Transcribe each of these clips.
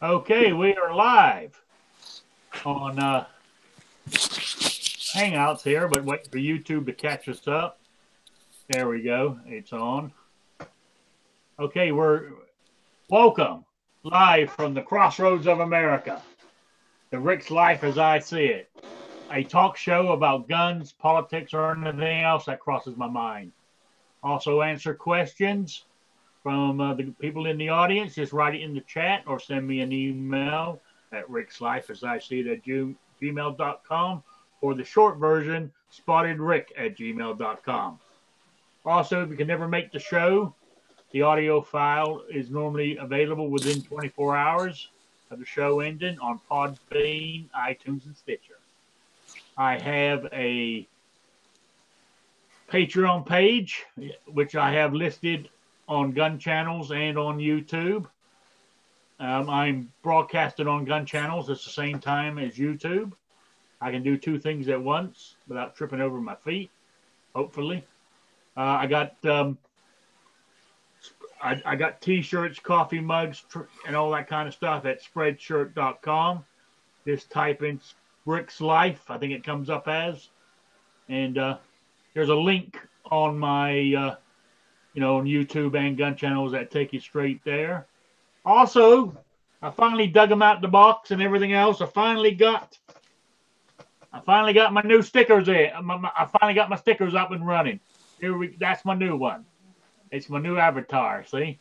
Okay, we are live on Hangouts here, but waiting for YouTube to catch us up. There we go. It's on. Okay, we're welcome live from the crossroads of America. The Rick's Life as I See It. A talk show about guns, politics, or anything else that crosses my mind. Also answer questions from the people in the audience. Just write it in the chat or send me an email at rickslifeasiseeit@gmail.com or the short version, spottedrick@gmail.com. Also, if you can never make the show, the audio file is normally available within 24 hours of the show ending on Podbean, iTunes, and Stitcher. I have a Patreon page, which I have listed on gun channels and on YouTube. I'm broadcasted on gun channels at the same time as YouTube. I can do two things at once without tripping over my feet, hopefully. I got T-shirts, coffee mugs, and all that kind of stuff at Spreadshirt.com. Just type in Rick's Life, I think it comes up as, and there's a link on my on YouTube and gun channels that take you straight there. Also, I finally dug them out the box and everything else. I finally got my new stickers in. I finally got my stickers up and running. That's my new one. It's my new avatar. See,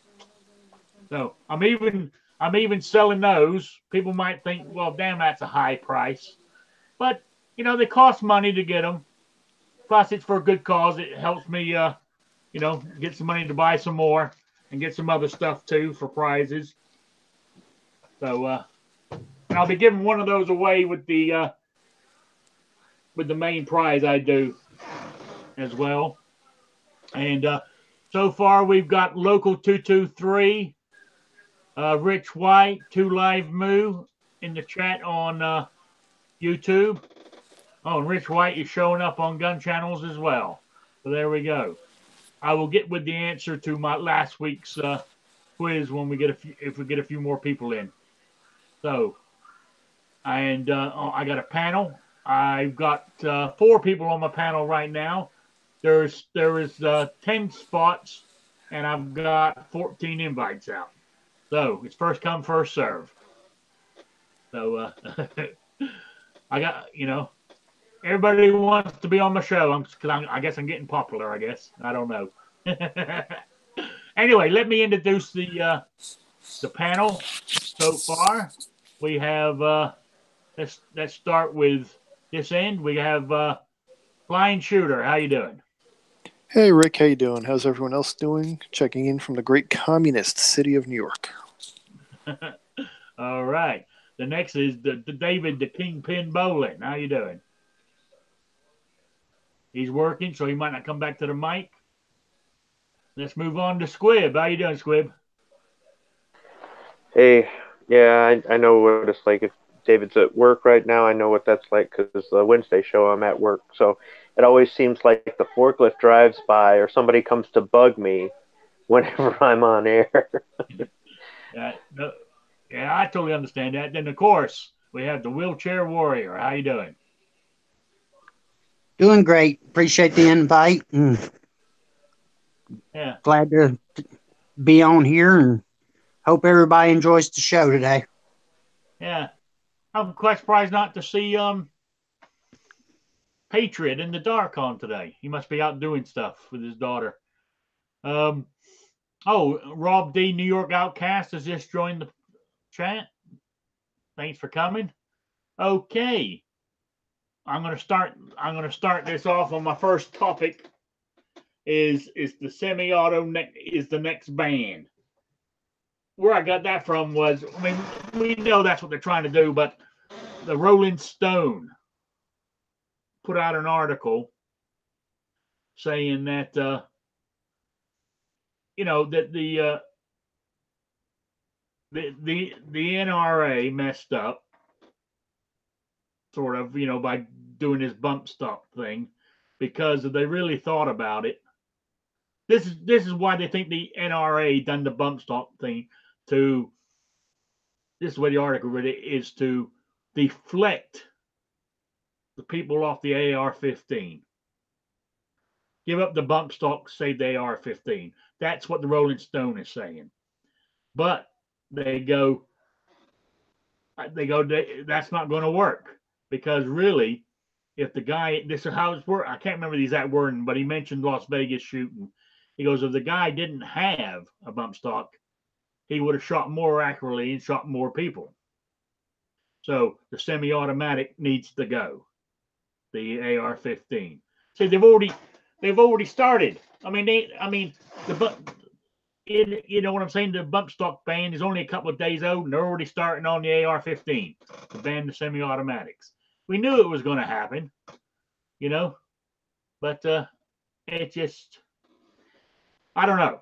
so I'm even selling those. People might think, well, damn, that's a high price, but they cost money to get them. Plus, it's for a good cause. It helps me, get some money to buy some more and get some other stuff too for prizes. So, and I'll be giving one of those away with the main prize I do as well. And so far, we've got Local 223, Rich White, 2 Live Moo in the chat on YouTube. Oh, and Rich White is showing up on gun channels as well. So there we go. I will get with the answer to my last week's quiz when we get if we get a few more people in. So, and I got a panel. I've got 4 people on my panel right now. There is 10 spots, and I've got 14 invites out. So it's first come, first serve. So I got everybody wants to be on my show. I guess I'm getting popular. I guess I don't know. Anyway, let me introduce the panel. So far, we have let's start with this end. We have Flying Shooter. How you doing? Hey Rick, how you doing? How's everyone else doing? Checking in from the great communist city of New York. All right. The next is the David the Kingpin Bowling. How you doing? He's working, so he might not come back to the mic. Let's move on to Squib. How you doing, Squib? Hey, yeah, I know what it's like. If David's at work right now, I know what that's like because the Wednesday show I'm at work. So it always seems like the forklift drives by or somebody comes to bug me whenever I'm on air. Yeah, I totally understand that. Then, of course, we have the Wheelchair Warrior. How you doing? Doing great. Appreciate the invite. Yeah. Glad to be on here and hope everybody enjoys the show today. Yeah. I'm quite surprised not to see Patriot in the dark on today. He must be out doing stuff with his daughter. Oh, Rob D, New York Outcast, has just joined the chat. Thanks for coming. Okay. I'm gonna start this off on my first topic. Is the semi-auto is the next band. Where I got that from was, we know that's what they're trying to do, but the Rolling Stone put out an article saying that that the NRA messed up, sort of, by doing this bump stock thing, because if they really thought about it, this is why they think the NRA done the bump stock thing to this is where the article really is, to deflect the people off the AR-15. Give up the bump stock, save the AR-15. That's what the Rolling Stone is saying. But they go, that's not going to work, because really, if the guy, this is how it's worked. I can't remember the exact wording, but he mentioned Las Vegas shooting. He goes, if the guy didn't have a bump stock, he would have shot more accurately and shot more people. So the semi-automatic needs to go, the AR-15. See, they've already started. You know what I'm saying? The bump stock ban is only a couple of days old, and they're already starting on the AR-15 to ban the semi-automatics. We knew it was going to happen, you know, but it just, I don't know.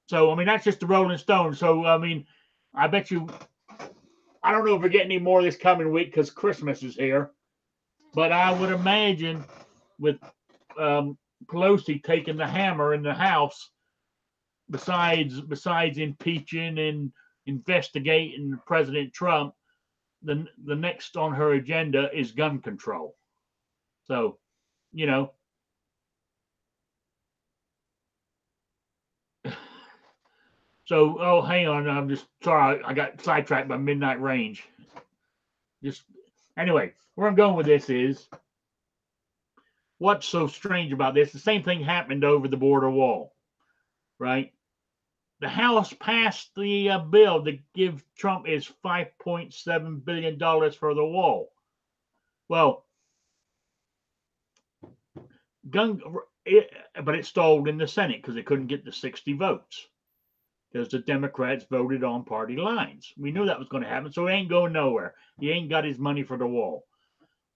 So, I mean, that's just the Rolling Stone. So, I mean, I bet you, I don't know if we're getting any more this coming week because Christmas is here, but I would imagine with Pelosi taking the hammer in the House, besides impeaching and investigating President Trump, the next on her agenda is gun control. So, you know, so, oh, hang on. I'm just sorry. I got sidetracked by Midnight Range. Just anyway, where I'm going with this is, what's so strange about this? The same thing happened over the border wall, right? The House passed the bill to give Trump his $5.7 billion for the wall. Well, but it stalled in the Senate because they couldn't get the 60 votes because the Democrats voted on party lines. We knew that was going to happen, so it ain't going nowhere. He ain't got his money for the wall.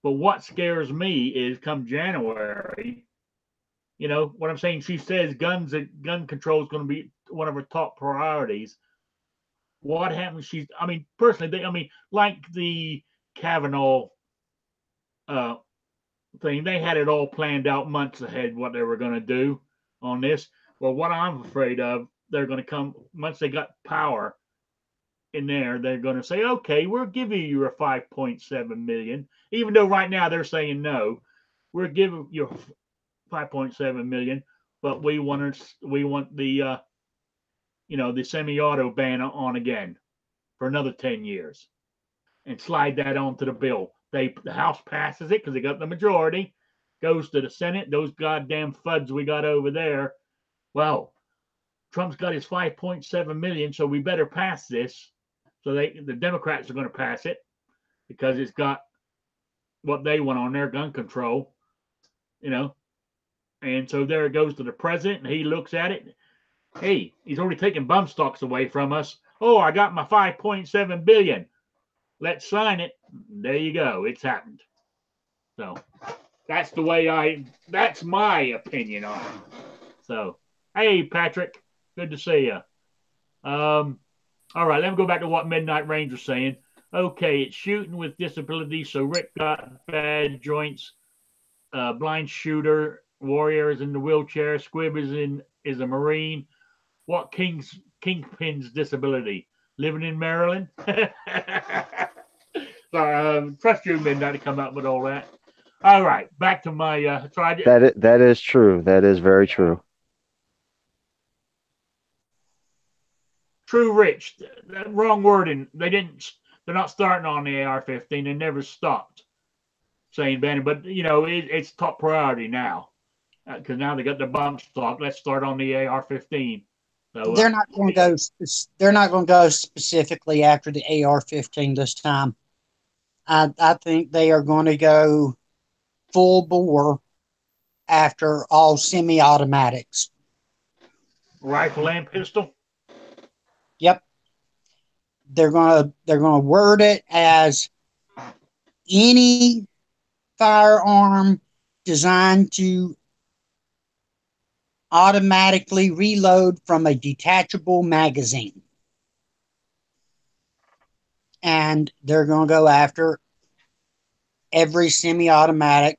But what scares me is come January, you know what I'm saying? She says gun control is going to be one of her top priorities. What happens? Personally, like the Kavanaugh thing, they had it all planned out months ahead what they were going to do on this. Well, what I'm afraid of, they're going to come once they got power in there. They're going to say, okay, we'll give you your 5.7 million, even though right now they're saying no. We're giving you 5.7 million, but we want the the semi-auto ban on again for another 10 years, and slide that onto the bill. The House passes it because they got the majority, goes to the Senate. Those goddamn FUDs we got over there. Well, Trump's got his 5.7 million, so we better pass this. So the Democrats are going to pass it because it's got what they want on their gun control, And so there it goes to the president, and he looks at it. Hey, he's already taking bump stocks away from us. Oh, I got my 5.7 billion. Let's sign it. There you go. It's happened. So that's that's my opinion on it. So, hey, Patrick, good to see you. All right, let me go back to what Midnight Range was saying. Okay, it's shooting with disabilities. So Rick got bad joints, blind shooter, Warrior is in the wheelchair, Squib is a Marine. What Kingpin's disability? Living in Maryland? So, trust you, Midnight, to come up with all that. All right, back to my that is true. That is very true. True Rich. Wrong wording. They're not starting on the AR-15. They never stopped saying banning, but it's top priority now because now they got the bump stock. Let's start on the AR-15. So, they're not going to go. They're not going to go specifically after the AR-15 this time. I think they are going to go full bore after all semi-automatics. Rifle and pistol. Yep. They're going to word it as any firearm designed to automatically reload from a detachable magazine. And they're going to go after every semi-automatic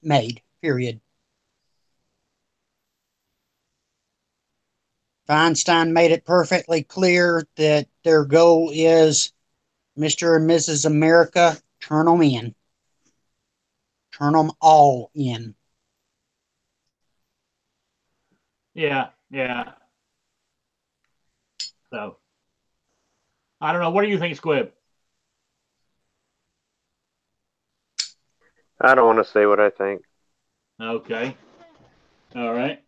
made, period. Feinstein made it perfectly clear that their goal is Mr. and Mrs. America, turn them in. Turn them all in. Yeah, yeah. So, I don't know. What do you think, Squib? I don't want to say what I think. Okay. All right.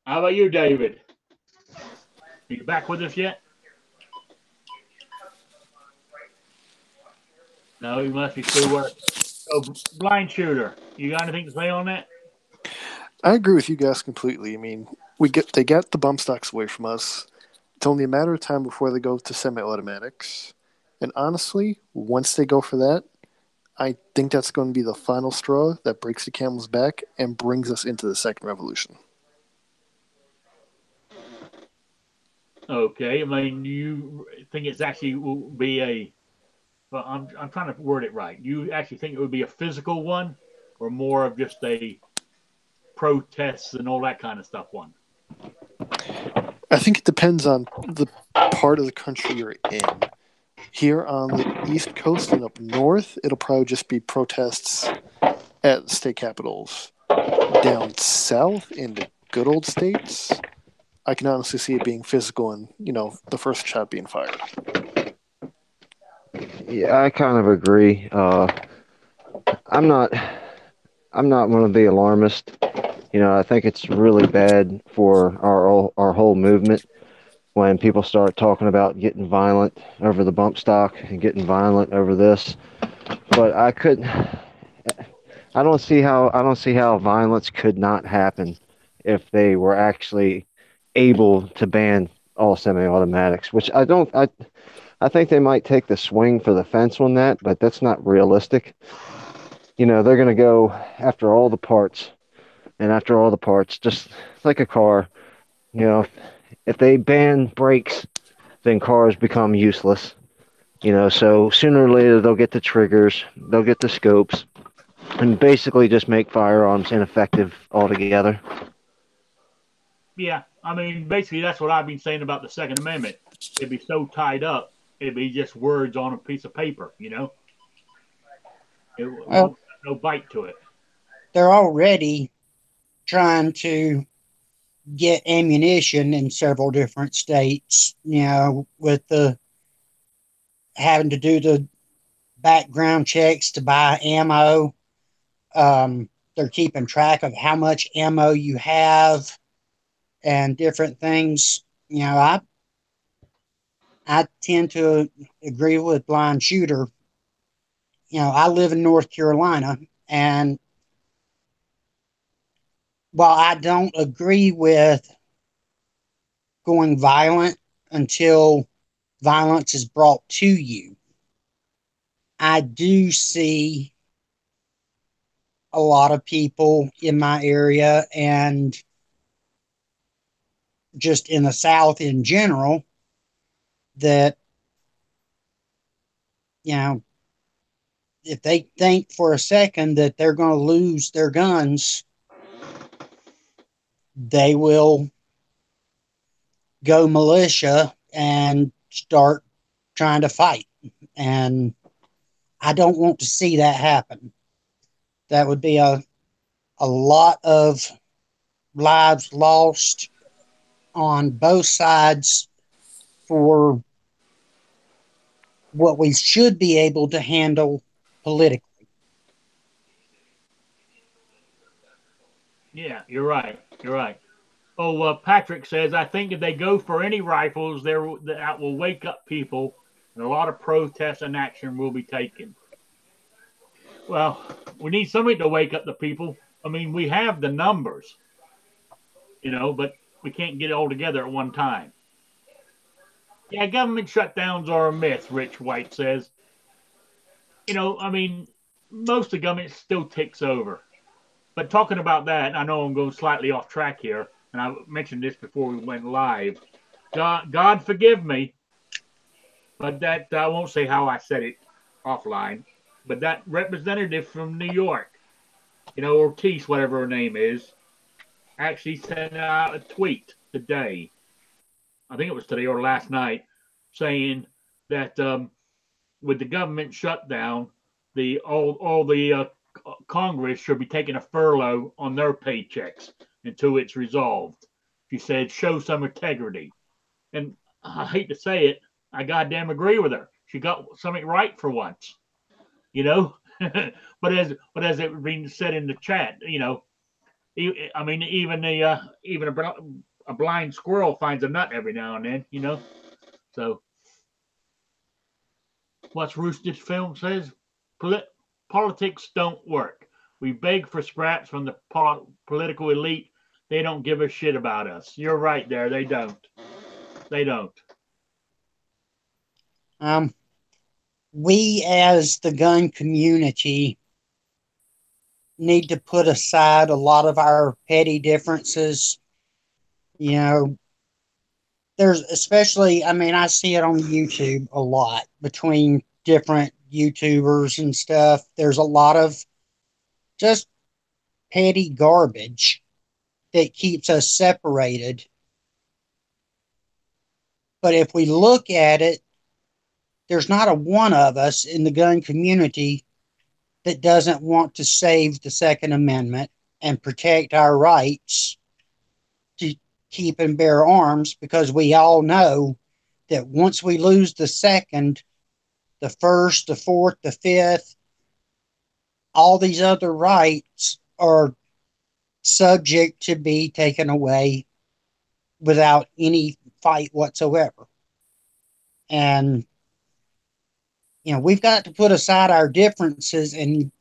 How about you, David? Are you back with us yet? No, you must be still working. So, blind shooter, you got anything to say on that? I agree with you guys completely. I mean, they got the bump stocks away from us. It's only a matter of time before they go to semi-automatics. And honestly, once they go for that, I think that's going to be the final straw that breaks the camel's back and brings us into the second revolution. Okay. I mean, you think it's actually will be a? Well, I'm trying to word it right. You actually think it would be a physical one, or more of just a protests and all that kind of stuff one? I think it depends on the part of the country you're in. Here on the East Coast and up north, it'll probably just be protests at the state capitals. Down south in the good old states, I can honestly see it being physical and, the first shot being fired. Yeah, I kind of agree. I'm not one of the alarmists. I think it's really bad for our whole movement when people start talking about getting violent over the bump stock and getting violent over this. But I don't see how violence could not happen if they were actually able to ban all semi-automatics, which I think they might take the swing for the fence on that, but that's not realistic. They're going to go after all the parts, and after all the parts, just like a car, if they ban brakes, then cars become useless. So sooner or later they'll get the triggers, they'll get the scopes, and basically just make firearms ineffective altogether. Yeah, I mean, basically that's what I've been saying about the Second Amendment. It'd be so tied up, it'd be just words on a piece of paper. It won't have no bite to it. They're already trying to get ammunition in several different states, with the having to do the background checks to buy ammo. They're keeping track of how much ammo you have and different things. I tend to agree with Blind Shooter. I live in North Carolina, and while I don't agree with going violent until violence is brought to you, I do see a lot of people in my area and just in the South in general that, if they think for a second that they're going to lose their guns, they will go militia and start trying to fight. And I don't want to see that happen. That would be a lot of lives lost on both sides for what we should be able to handle politically. Yeah, you're right. You're right. Oh, Patrick says, I think if they go for any rifles, that will wake up people, and a lot of protests and action will be taken. Well, we need somebody to wake up the people. I mean, we have the numbers, but we can't get it all together at one time. Yeah, government shutdowns are a myth, Rich White says. I mean, most of the government still ticks over. But talking about that, I know I'm going slightly off track here, and I mentioned this before we went live. God forgive me, but that I won't say how I said it offline, but that representative from New York, Ortiz, whatever her name is, actually sent out a tweet today. I think it was today or last night, saying that with the government shutdown, all the Congress should be taking a furlough on their paychecks until it's resolved. She said, "Show some integrity," and I hate to say it, I goddamn agree with her. She got something right for once, you know. but as it being said in the chat, you know, I mean, even a blind squirrel finds a nut every now and then, you know. So, what's Roosted Film says? Politics don't work. We beg for scraps from the political elite. They don't give a shit about us. You're right there. They don't. They don't. We as the gun community need to put aside a lot of our petty differences. You know, there's especially, I mean, I see it on YouTube a lot between different YouTubers and stuff. There's a lot of just petty garbage that keeps us separated. But if we look at it, there's not a one of us in the gun community that doesn't want to save the Second Amendment and protect our rights to keep and bear arms, because we all know that once we lose the second, the first, the fourth, the fifth, all these other rights are subject to be taken away without any fight whatsoever. And, you know, we've got to put aside our differences and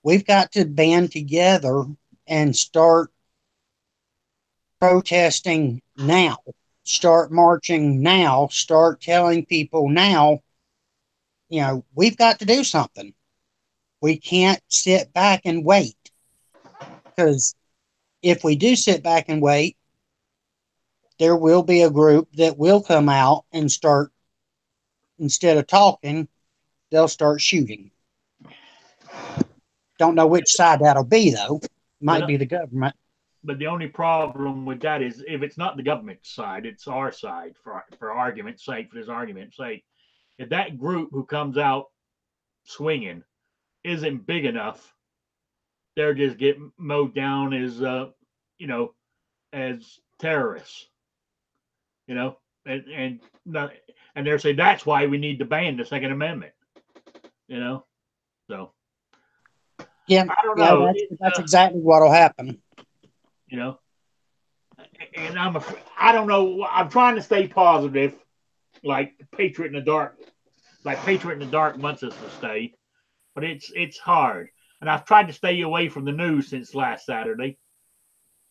we've got to band together and start protesting now, start marching now, start telling people now, you know, we've got to do something. We can't sit back and wait, because if we do sit back and wait, there will be a group that will come out and start, instead of talking, they'll start shooting. Don't know which side that'll be, though. Might be the government. But the only problem with that is if it's not the government's side, it's our side, for argument's sake, for this argument's sake. If that group who comes out swinging isn't big enough, they're just getting mowed down as, you know, as terrorists, you know, and they're saying that's why we need to ban the Second Amendment, you know. So yeah, I don't know. That's exactly what'll happen. You know, and I don't know. I'm trying to stay positive, like Patriot in the Dark, wants us to stay, but it's hard. And I've tried to stay away from the news since last Saturday.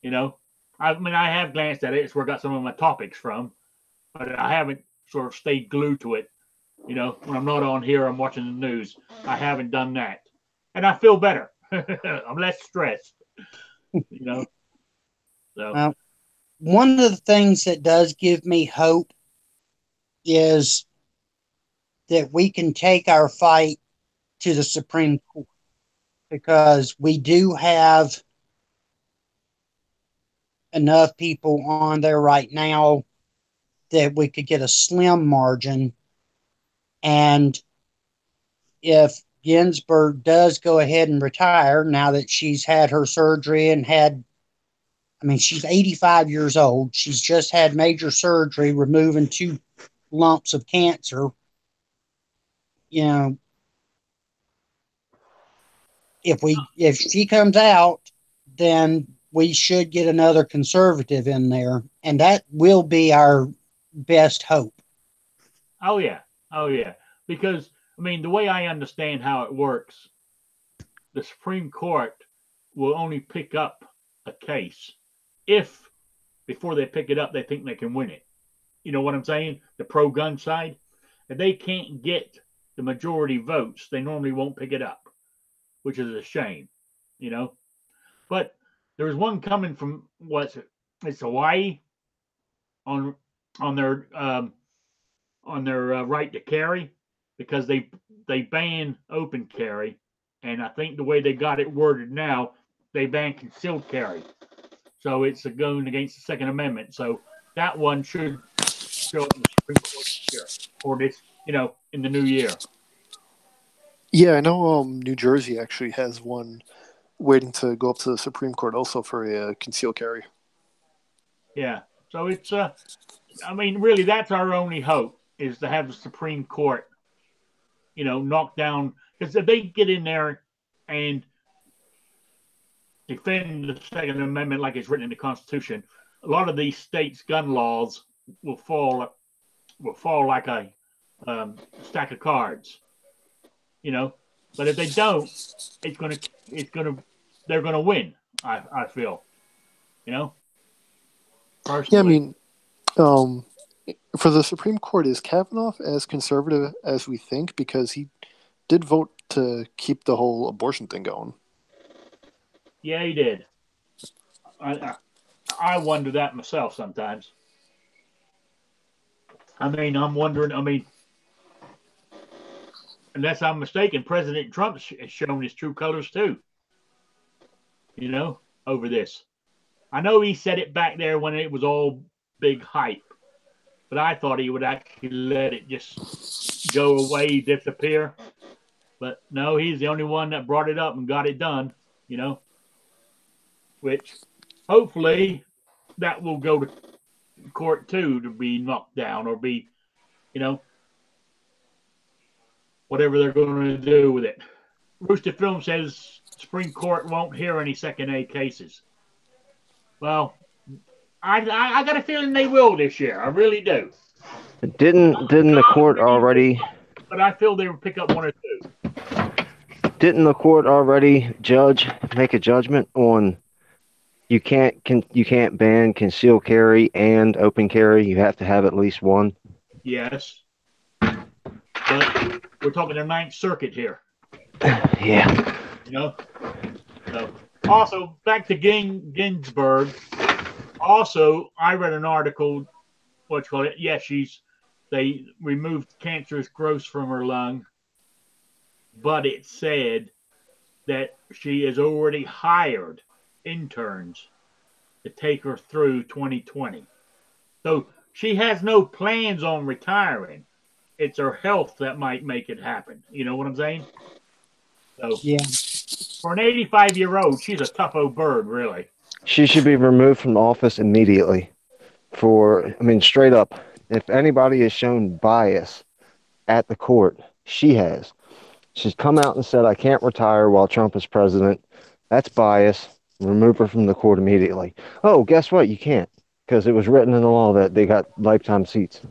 You know, I mean, I have glanced at it. It's where I got some of my topics from, but I haven't sort of stayed glued to it. You know, when I'm not on here, I'm watching the news. I haven't done that, and I feel better. I'm less stressed. You know. So. One of the things that does give me hope is that we can take our fight to the Supreme Court, because we do have enough people on there right now that we could get a slim margin. And if Ginsburg does go ahead and retire, now that she's had her surgery and I mean, she's 85 years old. She's just had major surgery removing 2 lumps of cancer. You know, if she comes out, then we should get another conservative in there, and that will be our best hope. Oh yeah. Because I mean, the way I understand how it works, the Supreme Court will only pick up a case if before they pick it up they think they can win it. You know what I'm saying? The pro-gun side, if they can't get the majority votes, they normally won't pick it up, which is a shame. You know, but there was one coming from it's Hawaii on their right to carry, because they ban open carry, and I think the way they got it worded now, they ban concealed carry. So it's going against the Second Amendment. So that one should show up in the Supreme Court this year, or this, in the new year. Yeah, I know New Jersey actually has one waiting to go up to the Supreme Court also for a concealed carry. Yeah. So it's, really, that's our only hope, is to have the Supreme Court, knock down. Because if they get in there and defend the Second Amendment like it's written in the Constitution, a lot of these states' gun laws will fall like a stack of cards, But if they don't, they're gonna win. I feel, personally. Yeah, for the Supreme Court, is Kavanaugh as conservative as we think? Because he did vote to keep the whole abortion thing going. Yeah, he did. I wonder that myself sometimes. I'm wondering. Unless I'm mistaken, President Trump has shown his true colors too. Over this. I know he said it back there when it was all big hype, but I thought he would actually let it just go away, disappear. But no, he's the only one that brought it up and got it done, which hopefully that will go to court too, to be knocked down or be, whatever they're going to do with it. Rooster Film says Supreme Court won't hear any second A cases. Well, I got a feeling they will this year. I really do. Didn't the court already? But I feel they will pick up one or two. Didn't the court already make a judgment on you can't ban concealed carry and open carry? You have to have at least one. Yes, but we're talking the Ninth Circuit here. Yeah. So, also back to Ginsburg. Also, I read an article. Yeah, they removed cancerous growths from her lung, but it said that she has already hired interns to take her through 2020. So she has no plans on retiring. It's her health that might make it happen. You know what I'm saying? So yeah, for an 85-year-old, she's a tough old bird, really. She should be removed from office immediately. Straight up, if anybody has shown bias at the court, she has. She's come out and said, I can't retire while Trump is president. That's bias. Remove her from the court immediately. Oh, guess what? You can't, because it was written in the law that they got lifetime seats.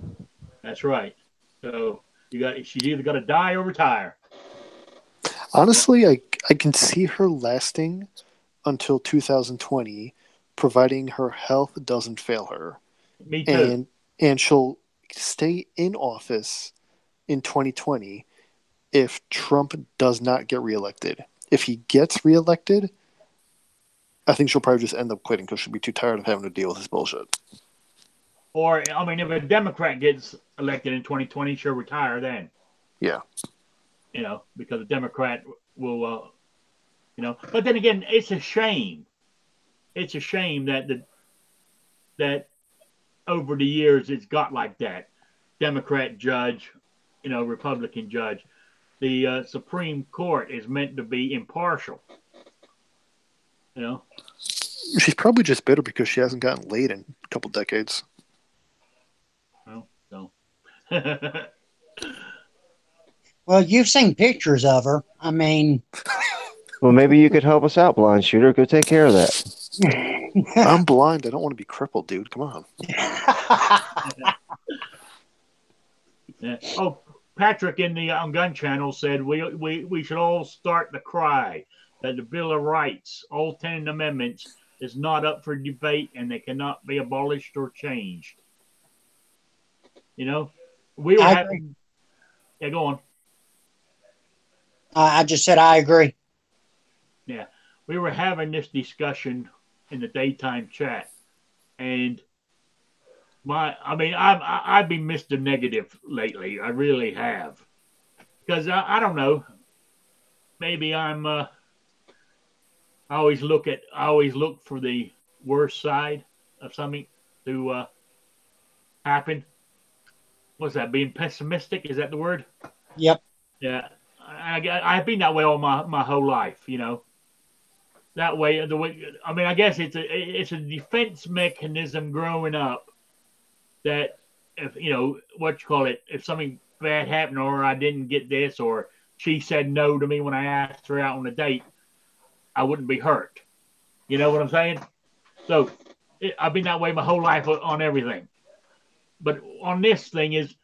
That's right. So she's either got to die or retire. Honestly, I can see her lasting until 2020, providing her health doesn't fail her. Me too. And she'll stay in office in 2020 if Trump does not get reelected. If he gets reelected, I think she'll probably just end up quitting because she'll be too tired of having to deal with this bullshit. Or, if a Democrat gets elected in 2020, she'll retire then. Yeah. Because a Democrat will, But then again, it's a shame. It's a shame that over the years it's got like that. Democrat judge, Republican judge. The Supreme Court is meant to be impartial. She's probably just bitter because she hasn't gotten laid in a couple decades. Well, so. Well, you've seen pictures of her. Well, maybe you could help us out, Blind Shooter. Go take care of that. I'm blind. I don't want to be crippled, dude. Come on. Yeah. Oh, Patrick in the Gun Channel said we should all start the cry that the Bill of Rights, all 10 amendments, is not up for debate and they cannot be abolished or changed. We were having. Yeah, go on. I just said I agree. Yeah, we were having this discussion in the daytime chat, and I've been Mr. Negative lately. I really have, because I don't know. Maybe I'm. I always look for the worst side of something to happen. What's that? Being pessimistic? Is that the word? Yep. Yeah. I've been that way all my whole life, That way, I guess it's a defense mechanism growing up that if if something bad happened or I didn't get this or she said no to me when I asked her out on a date, I wouldn't be hurt. You know what I'm saying? So I've been that way my whole life on everything. But on this thing is,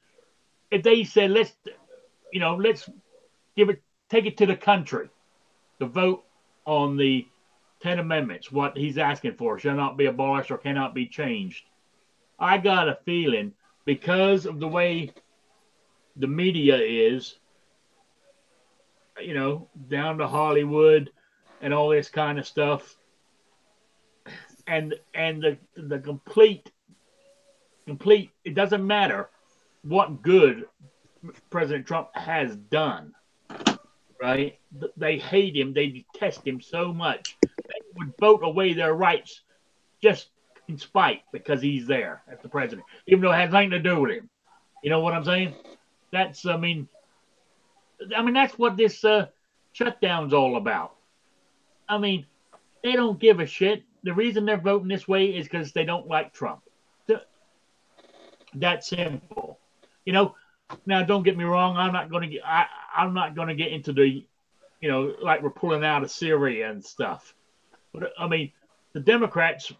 if they said let's take it to the country to vote on the 10 amendments, what he's asking for shall not be abolished or cannot be changed. I got a feeling because of the way the media is, down to Hollywood and all this kind of stuff, and the complete, it doesn't matter what good President Trump has done, right? They hate him. They detest him so much. They would vote away their rights just in spite because he's there as the president, even though it has nothing to do with him. You know what I'm saying? That's, I mean, that's what this shutdown's all about. I mean, they don't give a shit. The reason they're voting this way is because they don't like Trump. That simple. Now don't get me wrong. I'm not going to get into the, like we're pulling out of Syria and stuff. But I mean, the Democrats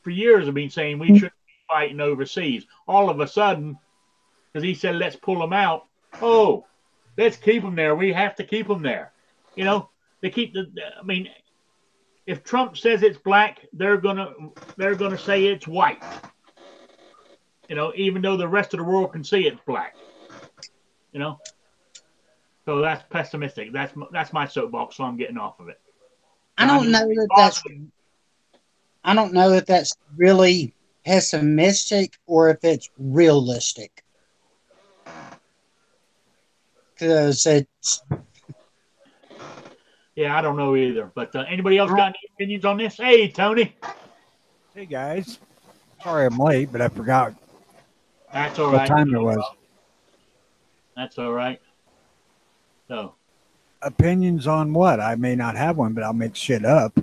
for years have been saying we shouldn't be fighting overseas. All of a sudden, because he said let's pull them out. Oh, let's keep them there. We have to keep them there. They keep I mean, if Trump says it's black, they're gonna say it's white. Even though the rest of the world can see it's black. So that's pessimistic. That's my soapbox, so I'm getting off of it. I don't know if that's really pessimistic or if it's realistic. Because it's... Yeah, I don't know either. But anybody else got any opinions on this? Hey, Tony. Hey, guys. Sorry I'm late, but I forgot That's all what right. time it was. That's all right. So, opinions on what? I may not have one, but I'll make shit up.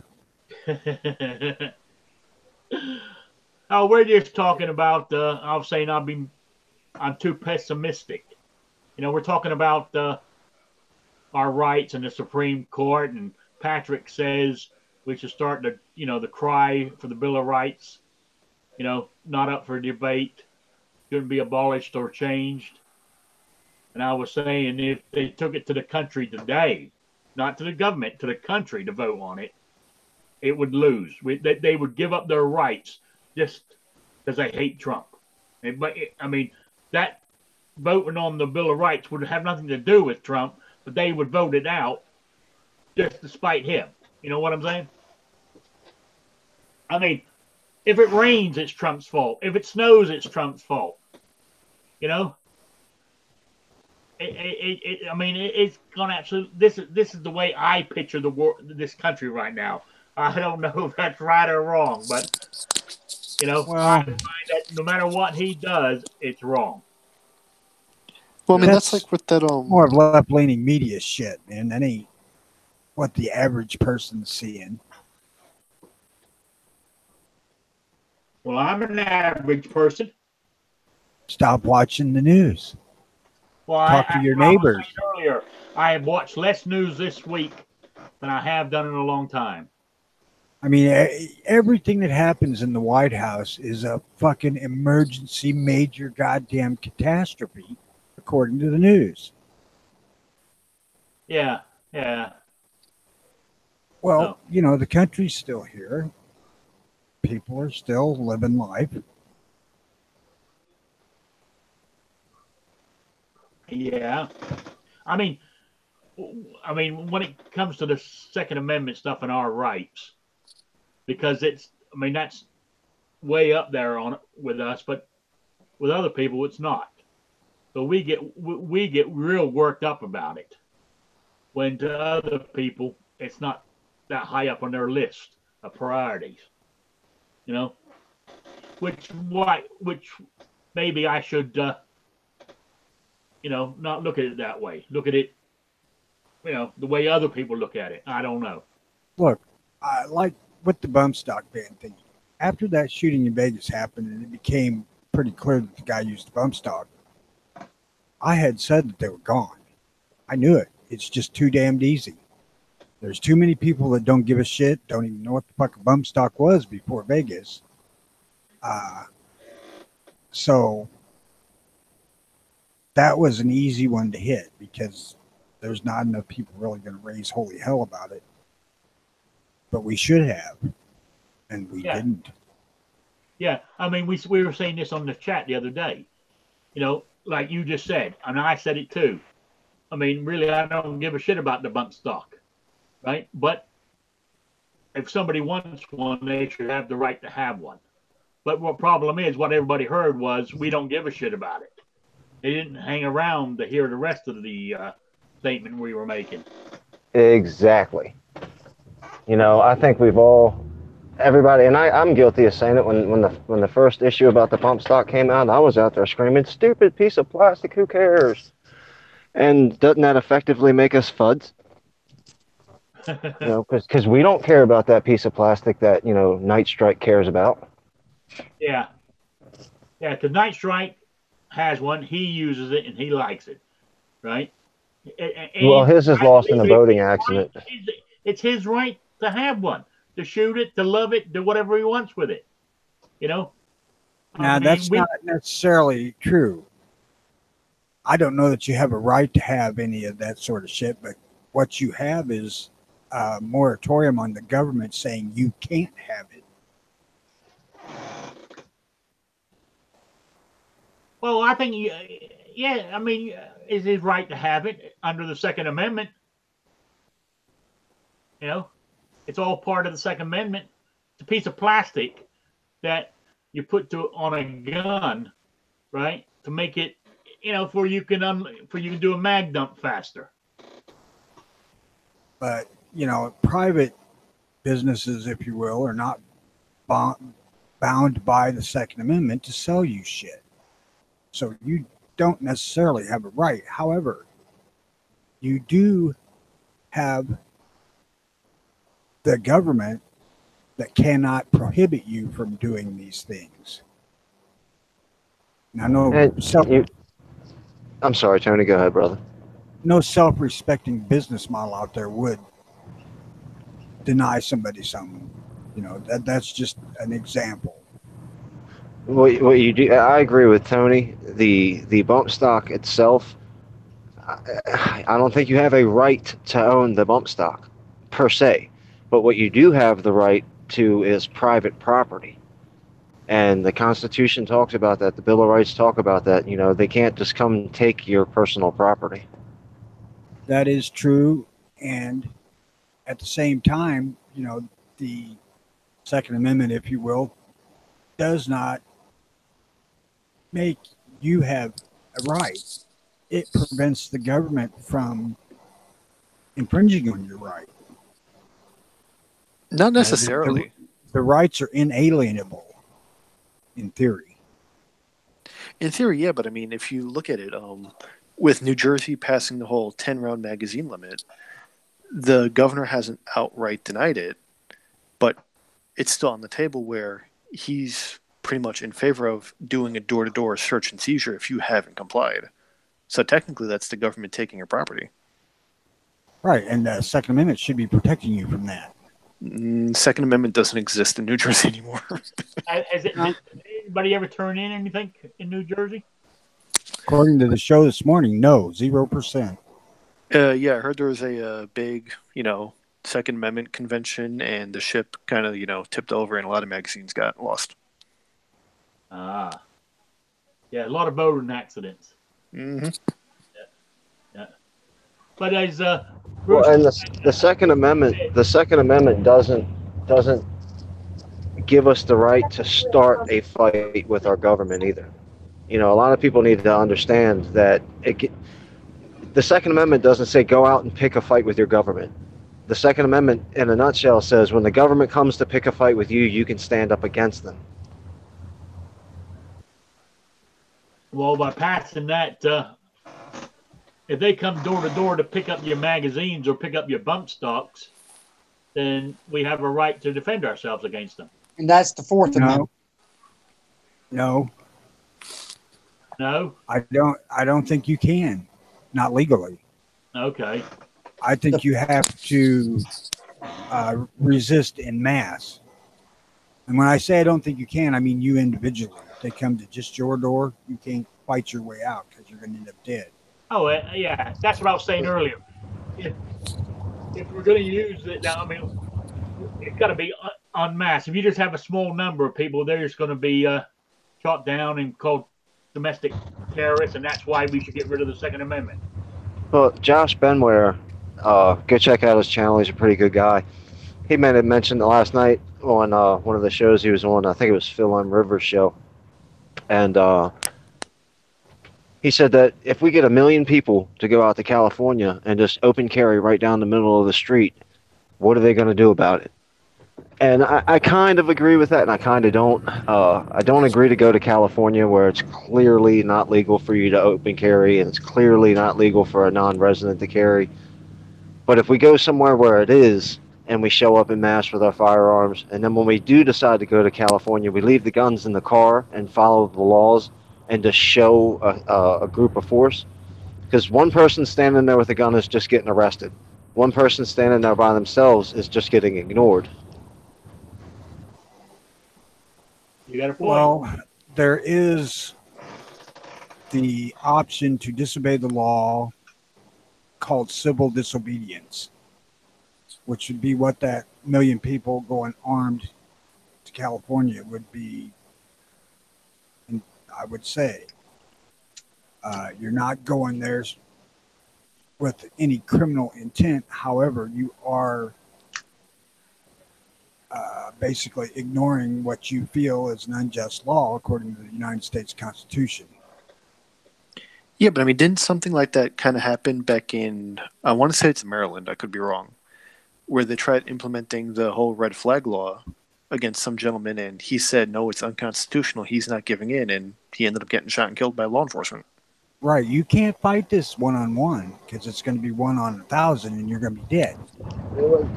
Oh, we're just talking about. I was saying I'm too pessimistic. We're talking about our rights in the Supreme Court, and Patrick says we should start the cry for the Bill of Rights. Not up for debate, shouldn't be abolished or changed. And I was saying if they took it to the country today, not to the government, to the country to vote on it, it would lose. They would give up their rights just because they hate Trump. But that voting on the Bill of Rights would have nothing to do with Trump, but they would vote it out just to spite him. You know what I'm saying? I mean, if it rains, it's Trump's fault. If it snows, it's Trump's fault. It's gonna absolutely. This is the way I picture this country right now. I don't know if that's right or wrong, but I find that no matter what he does, it's wrong. Well, I mean, that's like with that more of left-leaning media shit, man. That ain't what the average person's seeing. Well, I'm an average person. Stop watching the news. Well, talk to your neighbors. Earlier, I have watched less news this week than I have done in a long time. I mean, everything that happens in the White House is a fucking emergency, major goddamn catastrophe, according to the news. Yeah. Well, the country's still here. People are still living life. Yeah. I mean, when it comes to the Second Amendment stuff and our rights, because that's way up there with us, but with other people, it's not. So we get real worked up about it. When to other people, it's not that high up on their list of priorities. You know, which maybe I should, not look at it that way. Look at it, the way other people look at it. I don't know. Look, I like with the bump stock ban thing. After that shooting in Vegas happened and it became pretty clear that the guy used the bump stock, I had said that they were gone. I knew it. It's just too damned easy. There's too many people that don't give a shit, don't even know what the fuck a bump stock was before Vegas. So that was an easy one to hit because there's not enough people really going to raise holy hell about it. But we should have, and we didn't. Yeah, I mean, we were saying this on the chat the other day. Like you just said, and I said it too. I mean, really, I don't give a shit about the bump stock, right? But if somebody wants one, they should have the right to have one. But what problem is, what everybody heard was, we don't give a shit about it. They didn't hang around to hear the rest of the statement we were making. Exactly. I think everybody, and I'm guilty of saying it. When the first issue about the pump stock came out, I was out there screaming, "Stupid piece of plastic! Who cares?" And doesn't that effectively make us fuds? Because we don't care about that piece of plastic that Night Strike cares about. Yeah. Because Night Strike has one. He uses it and he likes it, right? Well, his is lost in a boating accident. It's his right to have one, to shoot it, to love it, do whatever he wants with it. Now, that's not necessarily true. I don't know that you have a right to have any of that sort of shit, but what you have is a moratorium on the government saying you can't have it. Well, I think, I mean, it's his right to have it under the Second Amendment. It's all part of the Second Amendment. It's a piece of plastic that you put on a gun, right, to make it, for you can do a mag dump faster. But private businesses, if you will, are not bound by the Second Amendment to sell you shit. So you don't necessarily have a right. However, you do have the government that cannot prohibit you from doing these things. Now, I'm sorry, Tony. Go ahead, brother. No self-respecting business model out there would deny somebody something. That's just an example. What you do, I agree with Tony. The bump stock itself, I don't think you have a right to own the bump stock per se, but what you do have the right to is private property, and the Constitution talks about that. The Bill of Rights talk about that. They can't just come and take your personal property. That is true, and at the same time, the Second Amendment, if you will, does not make you have a right. It prevents the government from infringing on your right. Not necessarily. The rights are inalienable, in theory. In theory, yeah, but I mean, if you look at it, with New Jersey passing the whole 10-round magazine limit, the governor hasn't outright denied it, but it's still on the table where he's pretty much in favor of doing a door-to-door search and seizure if you haven't complied. So technically, that's the government taking your property. Right, and the Second Amendment should be protecting you from that. Second Amendment doesn't exist in New Jersey anymore. Did anybody ever turn in anything in New Jersey? According to the show this morning, no, 0%. Yeah, I heard there was a big, Second Amendment convention, and the ship kind of, tipped over, and a lot of magazines got lost. Yeah, a lot of boating accidents. Mm-hmm. Yeah. But as and the Second Amendment doesn't give us the right to start a fight with our government either. A lot of people need to understand that the Second Amendment doesn't say go out and pick a fight with your government. the Second Amendment, in a nutshell, says when the government comes to pick a fight with you, you can stand up against them. Well, by passing that, if they come door to door to pick up your magazines or pick up your bump stocks, then we have a right to defend ourselves against them. And that's the Fourth Amendment. No, No? I don't think you can. Not legally. Okay. I think you have to resist in mass. And when I say I don't think you can, I mean you individually. If they come to just your door, you can't fight your way out because you're going to end up dead. Oh, yeah. That's what I was saying earlier. If we're going to use it now, I mean, it's got to be en masse. If you just have a small number of people, they're just going to be shot down and called domestic terrorists, and that's why we should get rid of the Second Amendment. Well, Josh Benware, go check out his channel. He's a pretty good guy. He mentioned last night on one of the shows he was on. I think it was Phil M. Rivers' show. And he said that if we get 1 million people to go out to California and just open carry right down the middle of the street, what are they going to do about it? And I kind of agree with that, and I kind of don't. I don't agree to go to California where it's clearly not legal for you to open carry, and it's clearly not legal for a non-resident to carry. But if we go somewhere where it is, and we show up in mass with our firearms, and then when we do decide to go to California, we leave the guns in the car and follow the laws and just show a group of force. Because one person standing there with a gun is just getting arrested. One person standing there by themselves is just getting ignored. You got a point. Well, there is the option to disobey the law called civil disobedience, which would be what that 1 million people going armed to California would be. And I would say you're not going there with any criminal intent. However, you are basically ignoring what you feel is an unjust law according to the United States Constitution. Yeah, but I mean, didn't something like that kind of happen back in, I want to say it's Maryland, I could be wrong, where they tried implementing the whole red flag law against some gentleman, and he said, no, it's unconstitutional, he's not giving in, and he ended up getting shot and killed by law enforcement. Right, you can't fight this one-on-one because it's going to be 1 on 1,000 and you're going to be dead.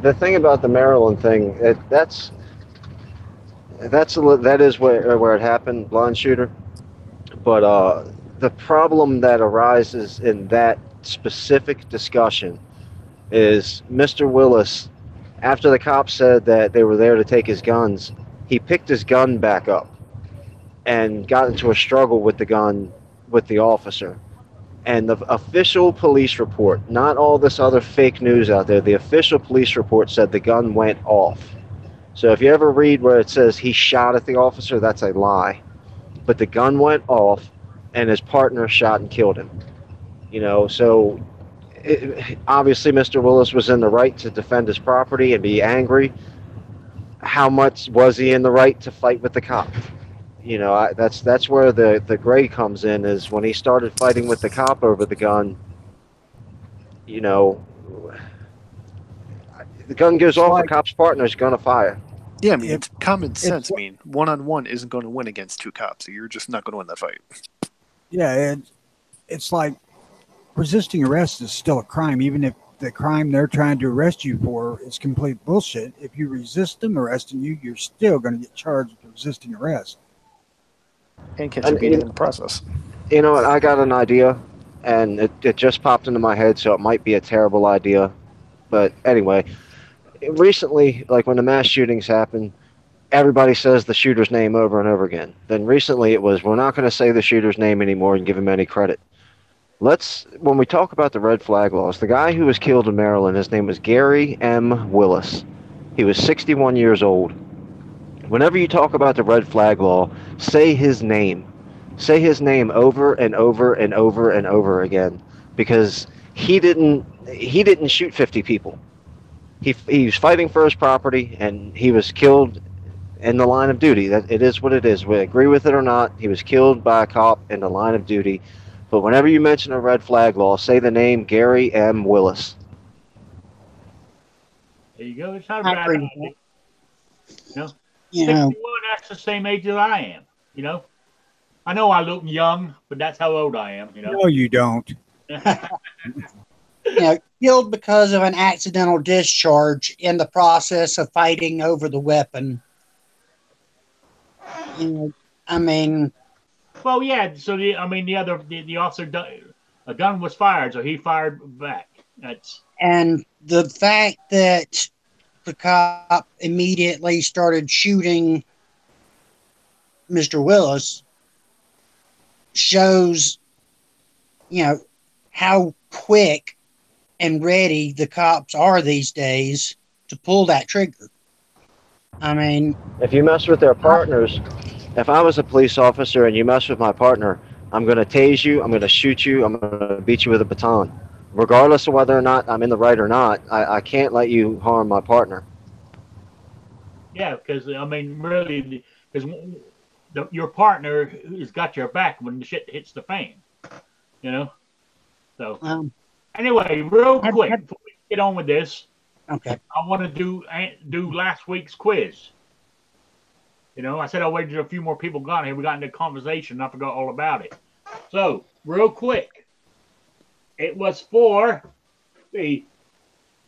The thing about the Maryland thing, that is where it happened, blind shooter. But the problem that arises in that specific discussion is Mr. Willis, after the cops said that they were there to take his guns, he picked his gun back up and got into a struggle with the gun with the officer. And the official police report, not all this other fake news out there, the official police report said the gun went off. So if you ever read where it says he shot at the officer, that's a lie. But the gun went off and his partner shot and killed him. You know, so obviously Mr. Willis was in the right to defend his property and be angry. How much was he in the right to fight with the cop? You know, that's where the gray comes in, is when he started fighting with the cop over the gun. You know, the gun goes off, the cop's partner is going to fire. Yeah, I mean, it's common sense. I mean, one-on-one isn't going to win against 2 cops, so you're just not going to win that fight. Yeah, it's like resisting arrest is still a crime, even if the crime they're trying to arrest you for is complete bullshit. If you resist them arresting you, you're still going to get charged with resisting arrest. And catch a beating in the process. You know what? I got an idea, and it just popped into my head, so it might be a terrible idea. But anyway, recently, like when the mass shootings happen, everybody says the shooter's name over and over again. Then recently it was, we're not going to say the shooter's name anymore and give him any credit. When we talk about the red flag laws, the guy who was killed in Maryland, his name was Gary M. Willis. He was 61 years old. Whenever you talk about the red flag law, say his name. Say his name over and over and over and over again, because he didn't shoot 50 people. He was fighting for his property, and he was killed in the line of duty. That it is what it is. We agree with it or not, he was killed by a cop in the line of duty. But whenever you mention a red flag law, say the name Gary M. Willis. There you go. It's not a I bad agree with idea. You know, You 61, know, that's the same age as I am. You know, I know I look young, but that's how old I am. You know. No, you don't. killed because of an accidental discharge in the process of fighting over the weapon. I mean, Well, yeah. So the officer, a gun was fired, so he fired back. That's and the fact that the cop immediately started shooting Mr. Willis shows, how quick and ready the cops are these days to pull that trigger. I mean, If you mess with their partners, if I was a police officer and you mess with my partner, I'm going to tase you, I'm going to shoot you, I'm going to beat you with a baton. Regardless of whether or not I'm in the right or not, I can't let you harm my partner. yeah, because really, because your partner has got your back when the shit hits the fan. You know. So anyway, real quick before we get on with this, okay. I want to do last week's quiz. You know, I said I waited a few more people got here. We got into conversation. And I forgot all about it. So real quick, it was for the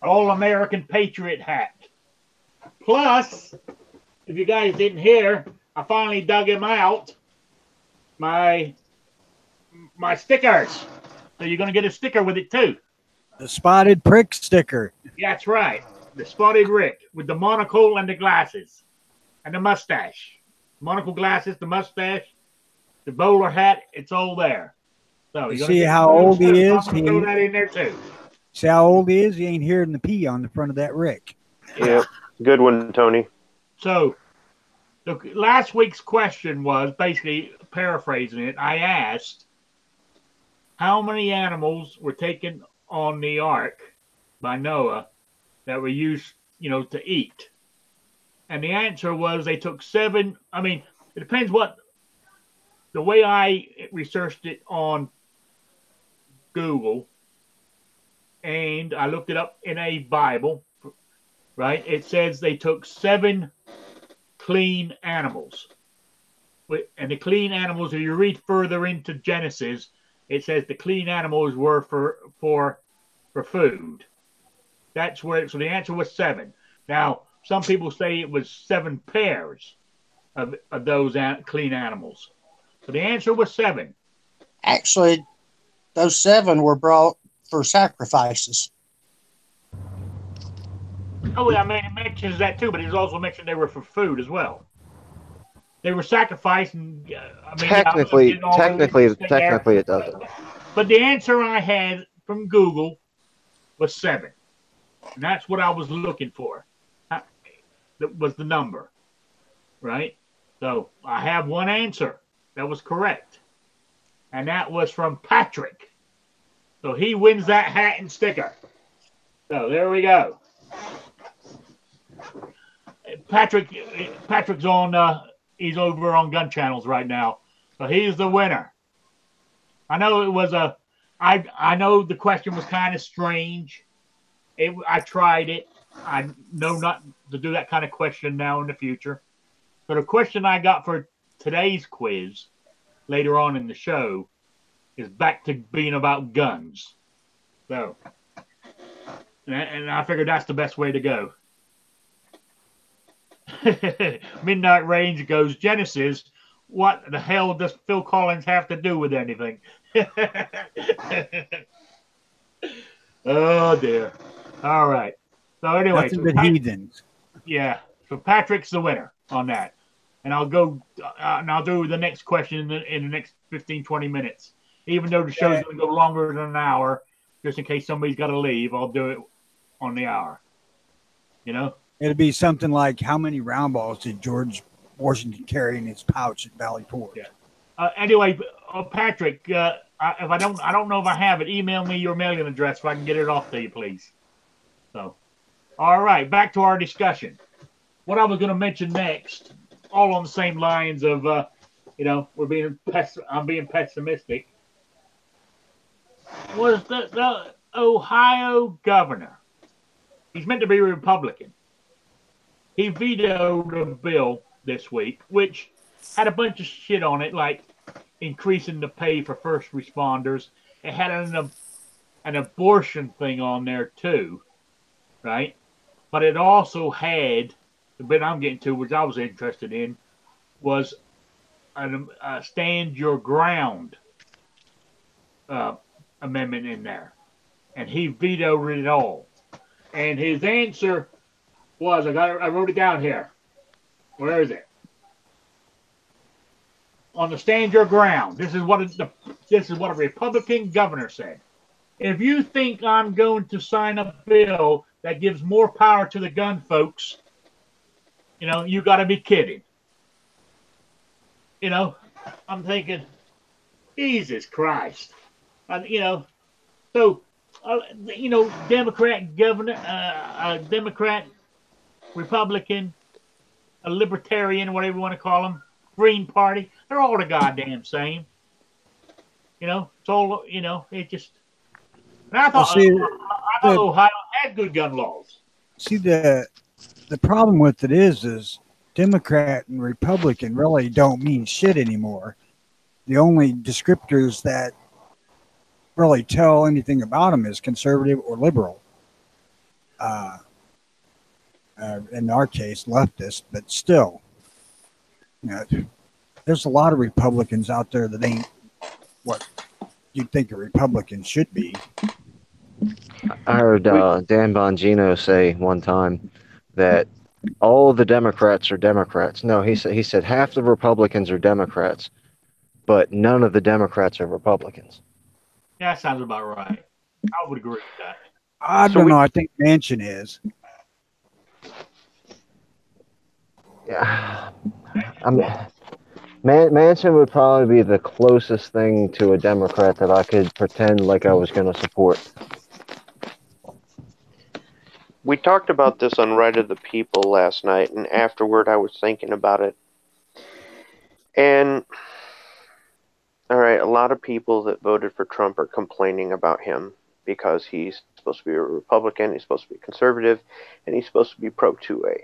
All-American Patriot hat. Plus, if you guys didn't hear, I finally dug him out. My stickers. So you're going to get a sticker with it too. The spotted prick sticker. That's right. The spotted Rick with the monocle and the glasses and the mustache. Monocle, glasses, the mustache, the bowler hat. It's all there. So you see how old he is? I'm throw that in there too. See how old he is? He ain't hearing the P on the front of that Rick. Yeah, good one, Tony. So last week's question was, basically paraphrasing it, I asked, how many animals were taken on the ark by Noah that were used, to eat? And the answer was they took 7. I mean, it depends the way I researched it on Google, and I looked it up in a Bible, right? It says they took 7 clean animals. And the clean animals, if you read further into Genesis, it says the clean animals were for food. That's where. So the answer was 7. Now, some people say it was 7 pairs of those clean animals. So the answer was 7. Actually, those 7 were brought for sacrifices. Oh, yeah, it mentions that too, but it also mentioned they were for food as well. They were sacrificed, and technically it doesn't. But the answer I had from Google was 7, and that's what I was looking for. That was the number, right? So I have one answer that was correct, and that was from Patrick. So he wins that hat and sticker. So there we go. Patrick's on. He's over on Gun Channels right now, so he's the winner. I know it was I know the question was kind of strange. I tried it. I know not to do that kind of question now in the future. So the question I got for today's quiz later on in the show is back to being about guns. So, and I figured that's the best way to go. Midnight Range goes, Genesis, what the hell does Phil Collins have to do with anything? Oh, dear. All right. So anyway. Nothing but heathens. Yeah. So Patrick's the winner on that. And I'll go, and I'll do the next question in the next 15, 20 minutes. Even though the show's going to go longer than an hour, just in case somebody's got to leave, I'll do it on the hour. It'll be something like, how many round balls did George Washington carry in his pouch at Valley Forge? Yeah. Anyway, Patrick, if I don't know if I have it. Email me your mailing address so I can get it off to you, please. So, all right, back to our discussion. What I was going to mention next, all on the same lines of, I'm being pessimistic, was the Ohio governor He's meant to be a Republican. He vetoed a bill this week, which had a bunch of shit on it, like increasing the pay for first responders. It had an abortion thing on there too, right? But it also had, the bit I'm getting to, which I was interested in, was a stand your ground amendment in there. And he vetoed it all. And his answer was, I wrote it down here. Where is it? On the stand your ground. This is what a Republican governor said. If you think I'm going to sign a bill that gives more power to the gun folks, you got to be kidding. I'm thinking, Jesus Christ. So, Democrat governor, Democrat, Republican, a libertarian, whatever you want to call them, Green Party, they're all the goddamn same. It's all, it just. And I thought, Ohio had good gun laws. See, the problem with it is Democrat and Republican really don't mean shit anymore. The only descriptors that really tell anything about them is conservative or liberal. In our case, leftist, but still, there's a lot of Republicans out there that ain't what you'd think a Republican should be. I heard Dan Bongino say one time that all the Democrats are Democrats. No, he said half the Republicans are Democrats, but none of the Democrats are Republicans. Yeah, that sounds about right. I would agree with that. I don't know. I think Manchin is. Yeah, Manchin would probably be the closest thing to a Democrat that I could pretend like I was going to support. We talked about this on Right of the People last night, and afterward I was thinking about it. And, all right, a lot of people that voted for Trump are complaining about him because he's supposed to be a Republican, he's supposed to be conservative, and he's supposed to be pro-2A.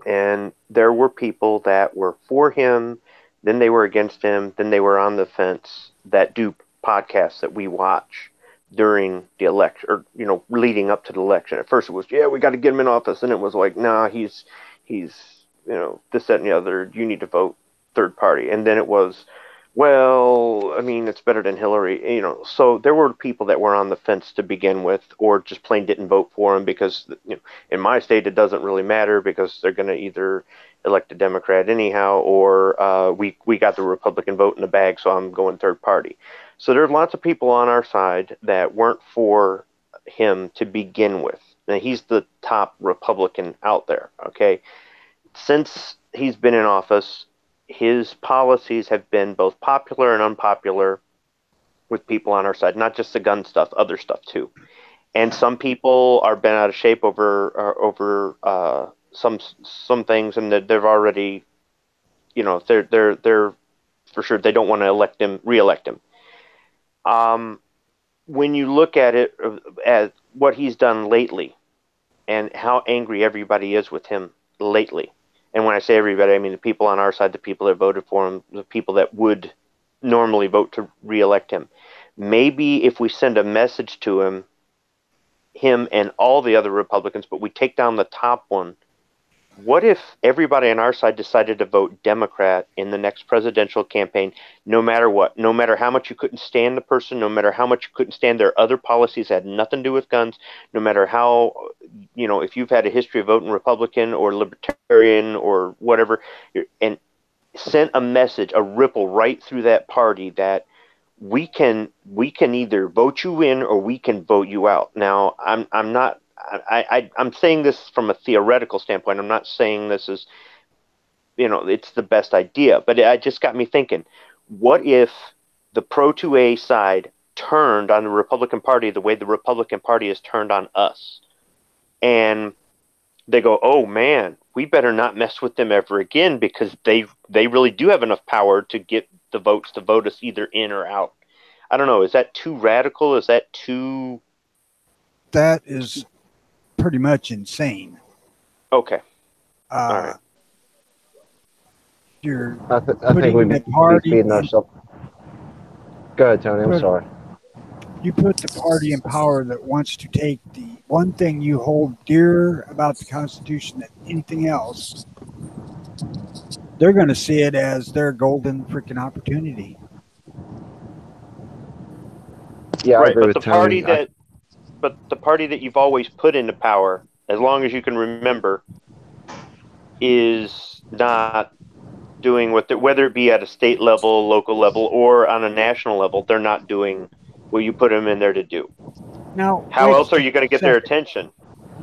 And there were people that were for him, then they were against him, then they were on the fence, that do podcasts that we watch during the election, or leading up to the election. At first it was, we got to get him in office, and it was like, nah, he's this, that, and the other, you need to vote third party. And then it was, well, I mean, it's better than Hillary, so there were people that were on the fence to begin with, or just plain didn't vote for him because, in my state it doesn't really matter because they're going to either elect a Democrat anyhow, or we got the Republican vote in the bag, so I'm going third party. So there's lots of people on our side that weren't for him to begin with. Now, he's the top Republican out there, okay? Since he's been in office, his policies have been both popular and unpopular with people on our side, not just the gun stuff, other stuff too. And some people are bent out of shape over some things, and they've already, they're for sure they don't want to re-elect him. When you look at it as what he's done lately and how angry everybody is with him lately, and when I say everybody, I mean the people on our side, the people that voted for him, the people that would normally vote to re-elect him. Maybe if we send a message to him and all the other Republicans, but we take down the top one, what if everybody on our side decided to vote Democrat in the next presidential campaign, no matter what, no matter how much you couldn't stand the person, no matter how much you couldn't stand their other policies that had nothing to do with guns, no matter how, if you've had a history of voting Republican or Libertarian or whatever, and sent a message, a ripple right through that party that we can either vote you in or we can vote you out. Now, I'm saying this from a theoretical standpoint. I'm not saying this is, it's the best idea, but it just got me thinking, what if the pro-2A side turned on the Republican Party the way the Republican Party has turned on us? And they go, oh man, we better not mess with them ever again because they really do have enough power to get the votes to vote us either in or out. I don't know. Is that too radical? Is that too... That is pretty much insane. Okay. All right. You're I think putting we'd the be party feeding in, ourselves. Go ahead, Tony. I'm Put- sorry. you put the party in power that wants to take the one thing you hold dear about the Constitution than anything else. They're going to see it as their golden freaking opportunity. Yeah, I Right, agree but with Tony. the party that you've always put into power, as long as you can remember, is not doing whether it be at a state level, local level, or on a national level, they're not doing what you put them in there to do. Now, How else are you going to get their attention?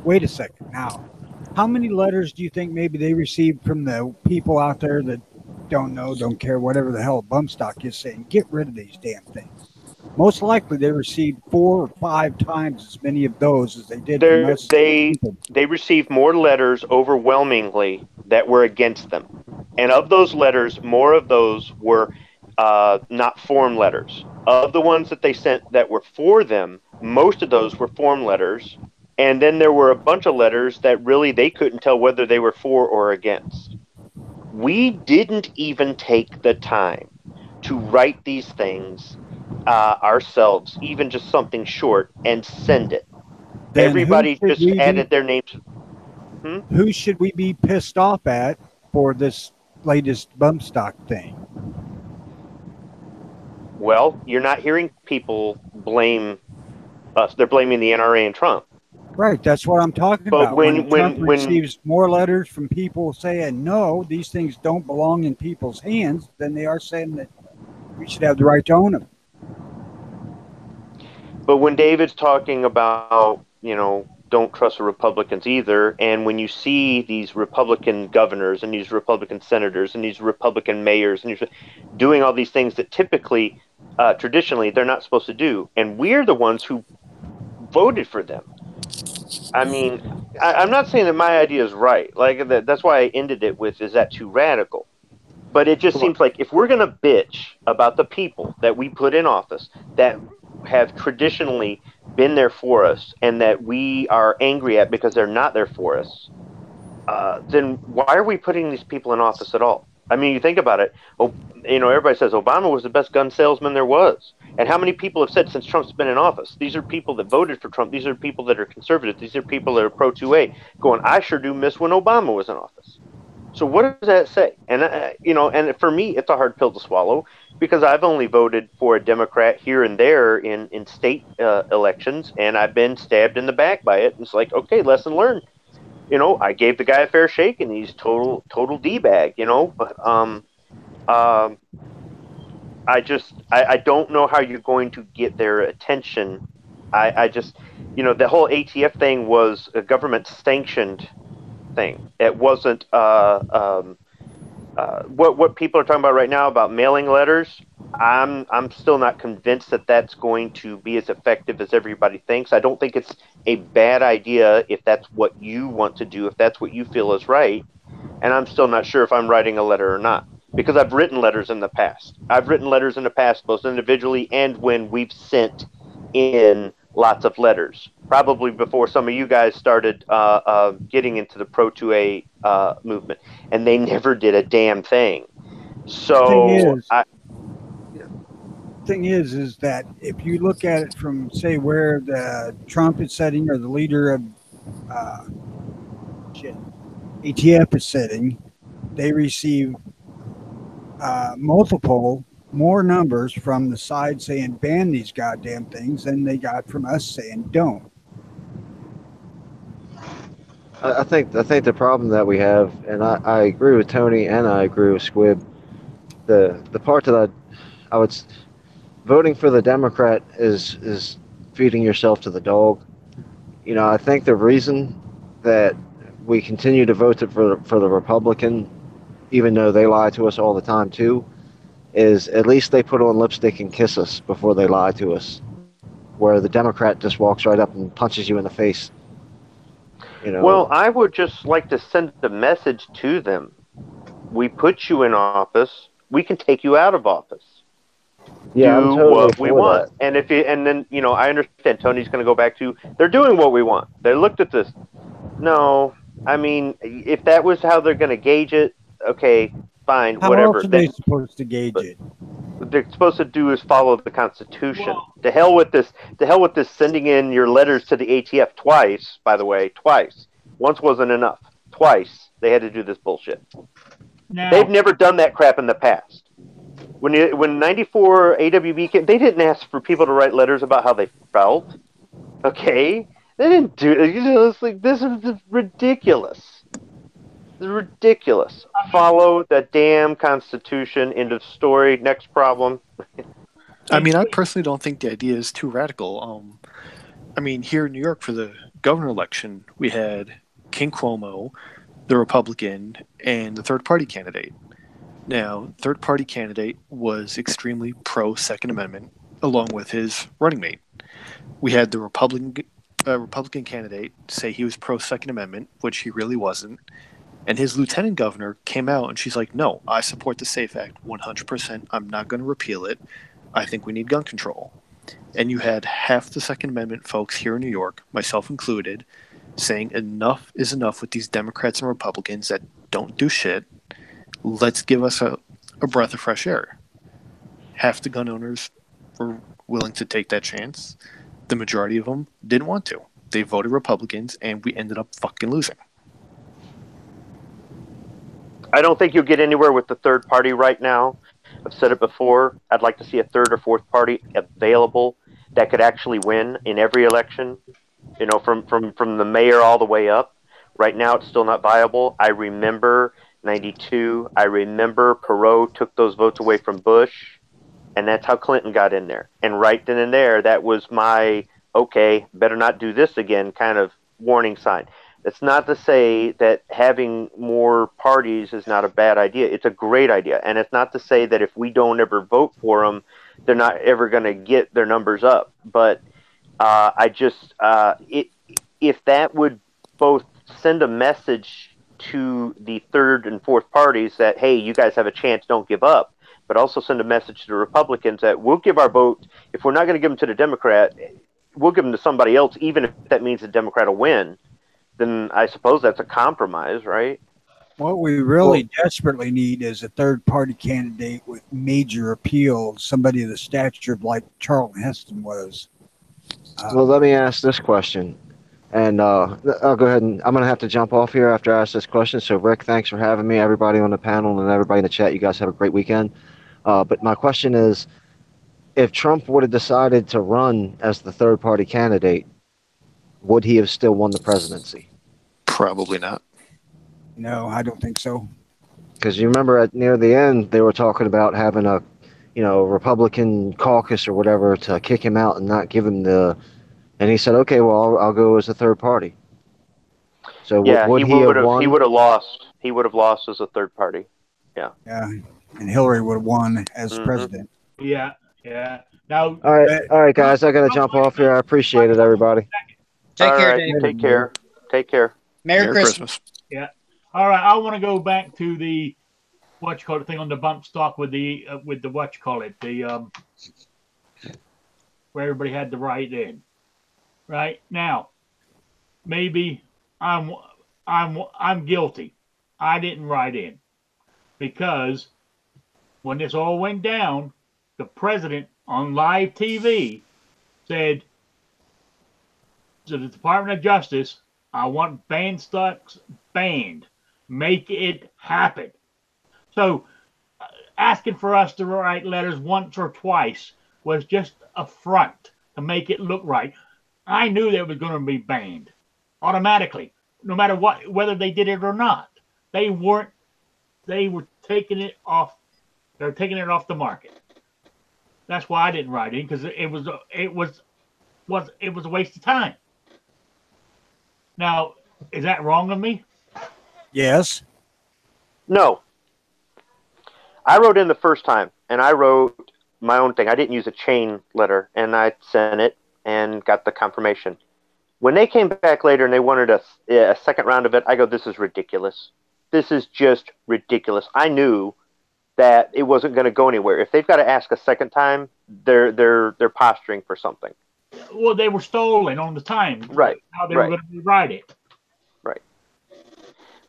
Wait a second. Now, how many letters do you think maybe they received from the people out there that don't know, don't care, whatever the hell a bump stock is saying, get rid of these damn things? Most likely they received 4 or 5 times as many of those as they did from us. They received more letters overwhelmingly that were against them. And of those letters, more of those were not form letters. Of the ones that they sent that were for them, most of those were form letters. And then there were a bunch of letters that really they couldn't tell whether they were for or against. We didn't even take the time to write these things ourselves, even just something short, and send it. Then Everybody just added their names. Who should we be pissed off at for this latest bump stock thing? Well, you're not hearing people blame us. They're blaming the NRA and Trump. Right, that's what I'm talking But about. When Trump receives more letters from people saying, no, these things don't belong in people's hands, than they are saying that we should have the right to own them. But when David's talking about, don't trust the Republicans either, and when you see these Republican governors and these Republican senators and these Republican mayors and doing all these things that typically, traditionally, they're not supposed to do, and we're the ones who voted for them. I mean, I'm not saying that my idea is right. Like that's why I ended it with, is that too radical? But it just seems like if we're going to bitch about the people that we put in office that have traditionally been there for us and that we are angry at because they're not there for us, then why are we putting these people in office at all? I mean, you think about it. Everybody says Obama was the best gun salesman there was. And how many people have said since Trump's been in office? These are people that voted for Trump. These are people that are conservative. These are people that are pro-2A going, I sure do miss when Obama was in office. So what does that say? And, and for me, it's a hard pill to swallow because I've only voted for a Democrat here and there in state elections, and I've been stabbed in the back by it. And it's like, okay, lesson learned. I gave the guy a fair shake, and he's total D-bag, But I don't know how you're going to get their attention. I just, the whole ATF thing was a government-sanctioned thing. It wasn't what people are talking about right now about mailing letters. I'm still not convinced that that's going to be as effective as everybody thinks. I don't think it's a bad idea if that's what you want to do, if that's what you feel is right. And I'm still not sure if I'm writing a letter or not, because I've written letters in the past. I've written letters in the past, both individually and when we've sent in lots of letters, probably before some of you guys started getting into the Pro-2A movement, and they never did a damn thing. So thing is that if you look at it from, say, where the Trump is sitting or the leader of ATF is sitting, they receive more numbers from the side saying ban these goddamn things than they got from us saying don't. I think the problem that we have, and I agree with Tony and I agree with Squib. The part that I would voting for the Democrat is feeding yourself to the dog. I think the reason that we continue to vote for the Republican, even though they lie to us all the time too, is at least they put on lipstick and kiss us before they lie to us, where the Democrat just walks right up and punches you in the face. Well, I would just like to send a message to them. We put you in office. We can take you out of office. Yeah, I'm do totally what we for want. that. And then I understand Tony's going to go back to they're doing what we want. They looked at this. No, I mean, if that was how they're going to gauge it, okay, fine, How else whatever. are they supposed to gauge But it? what they're supposed to do is follow the Constitution. Well, To hell with this. To hell with this. Sending in your letters to the ATF twice. By the way, twice. Once wasn't enough. Twice they had to do this bullshit. They've now, never done that crap in the past. When 94 AWB came, they didn't ask for people to write letters about how they felt. Okay, they didn't do it. It's like this is ridiculous. It's ridiculous. Follow the damn Constitution. End of story. Next problem. I mean, I personally don't think the idea is too radical. I mean, here in New York for the governor election, we had King Cuomo, the Republican, and the third party candidate. Now, third party candidate was extremely pro Second Amendment, along with his running mate. We had the Republican candidate say he was pro Second Amendment, which he really wasn't. And his lieutenant governor came out and she's like, no, I support the SAFE Act 100%. I'm not going to repeal it. I think we need gun control. And you had half the Second Amendment folks here in New York, myself included, saying enough is enough with these Democrats and Republicans that don't do shit. Let's give us a breath of fresh air. Half the gun owners were willing to take that chance. The majority of them didn't want to. They voted Republicans, and we ended up fucking losing. I don't think you'll get anywhere with the third party right now. I've said it before. I'd like to see a third or fourth party available that could actually win in every election. From the mayor all the way up. Right now, it's still not viable. I remember 92. I remember Perot took those votes away from Bush, and that's how Clinton got in there. And right then and there, that was my, okay, better not do this again kind of warning sign. That's not to say that having more parties is not a bad idea. It's a great idea. And it's not to say that if we don't ever vote for them, they're not ever going to get their numbers up. But if that would both send a message to the third and fourth parties that, hey, you guys have a chance, don't give up, but also send a message to the Republicans that we'll give our vote. If we're not going to give them to the Democrat, we'll give them to somebody else, even if that means the Democrat will win. Then I suppose that's a compromise, right? What we really desperately need is a third-party candidate with major appeal, somebody of the stature of like Charlton Heston was. Well, let me ask this question. And I'll go ahead and I'm going to have to jump off here after I ask this question. So, Rick, thanks for having me. Everybody on the panel and everybody in the chat, you guys have a great weekend. But my question is, if Trump would have decided to run as the third-party candidate, would he have still won the presidency? Probably not. No, I don't think so. Because you remember near the end, they were talking about having a, Republican caucus or whatever to kick him out and not give him the. And he said, "Okay, well, I'll go as a third party." So yeah, would he have won? He would have lost. He would have lost as a third party. Yeah. Yeah, and Hillary would have won as president. yeah. Now, All right, guys, I got to jump off here. I appreciate it, everybody. Take All care, right, David. Take care. Take care. Merry Christmas. Yeah. All right. I want to go back to the thing on the bump stock with the where everybody had to write in. Right now, maybe I'm guilty. I didn't write in because when this all went down, the president on live TV said to the Department of Justice, I want banned stocks banned. Make it happen. So asking for us to write letters once or twice was just a front to make it look right. I knew they were going to be banned automatically, no matter whether they did it or not. They were taking it off. They're taking it off the market. That's why I didn't write in, because it was a waste of time. Now, is that wrong of me? Yes. No. I wrote in the first time, and I wrote my own thing. I didn't use a chain letter, and I sent it and got the confirmation. When they came back later and they wanted a second round of it, I go, this is ridiculous. This is just ridiculous. I knew that it wasn't going to go anywhere. If they've got to ask a second time, they're posturing for something. Well, they were stolen on the time. Right. How they were going to rewrite it. Right.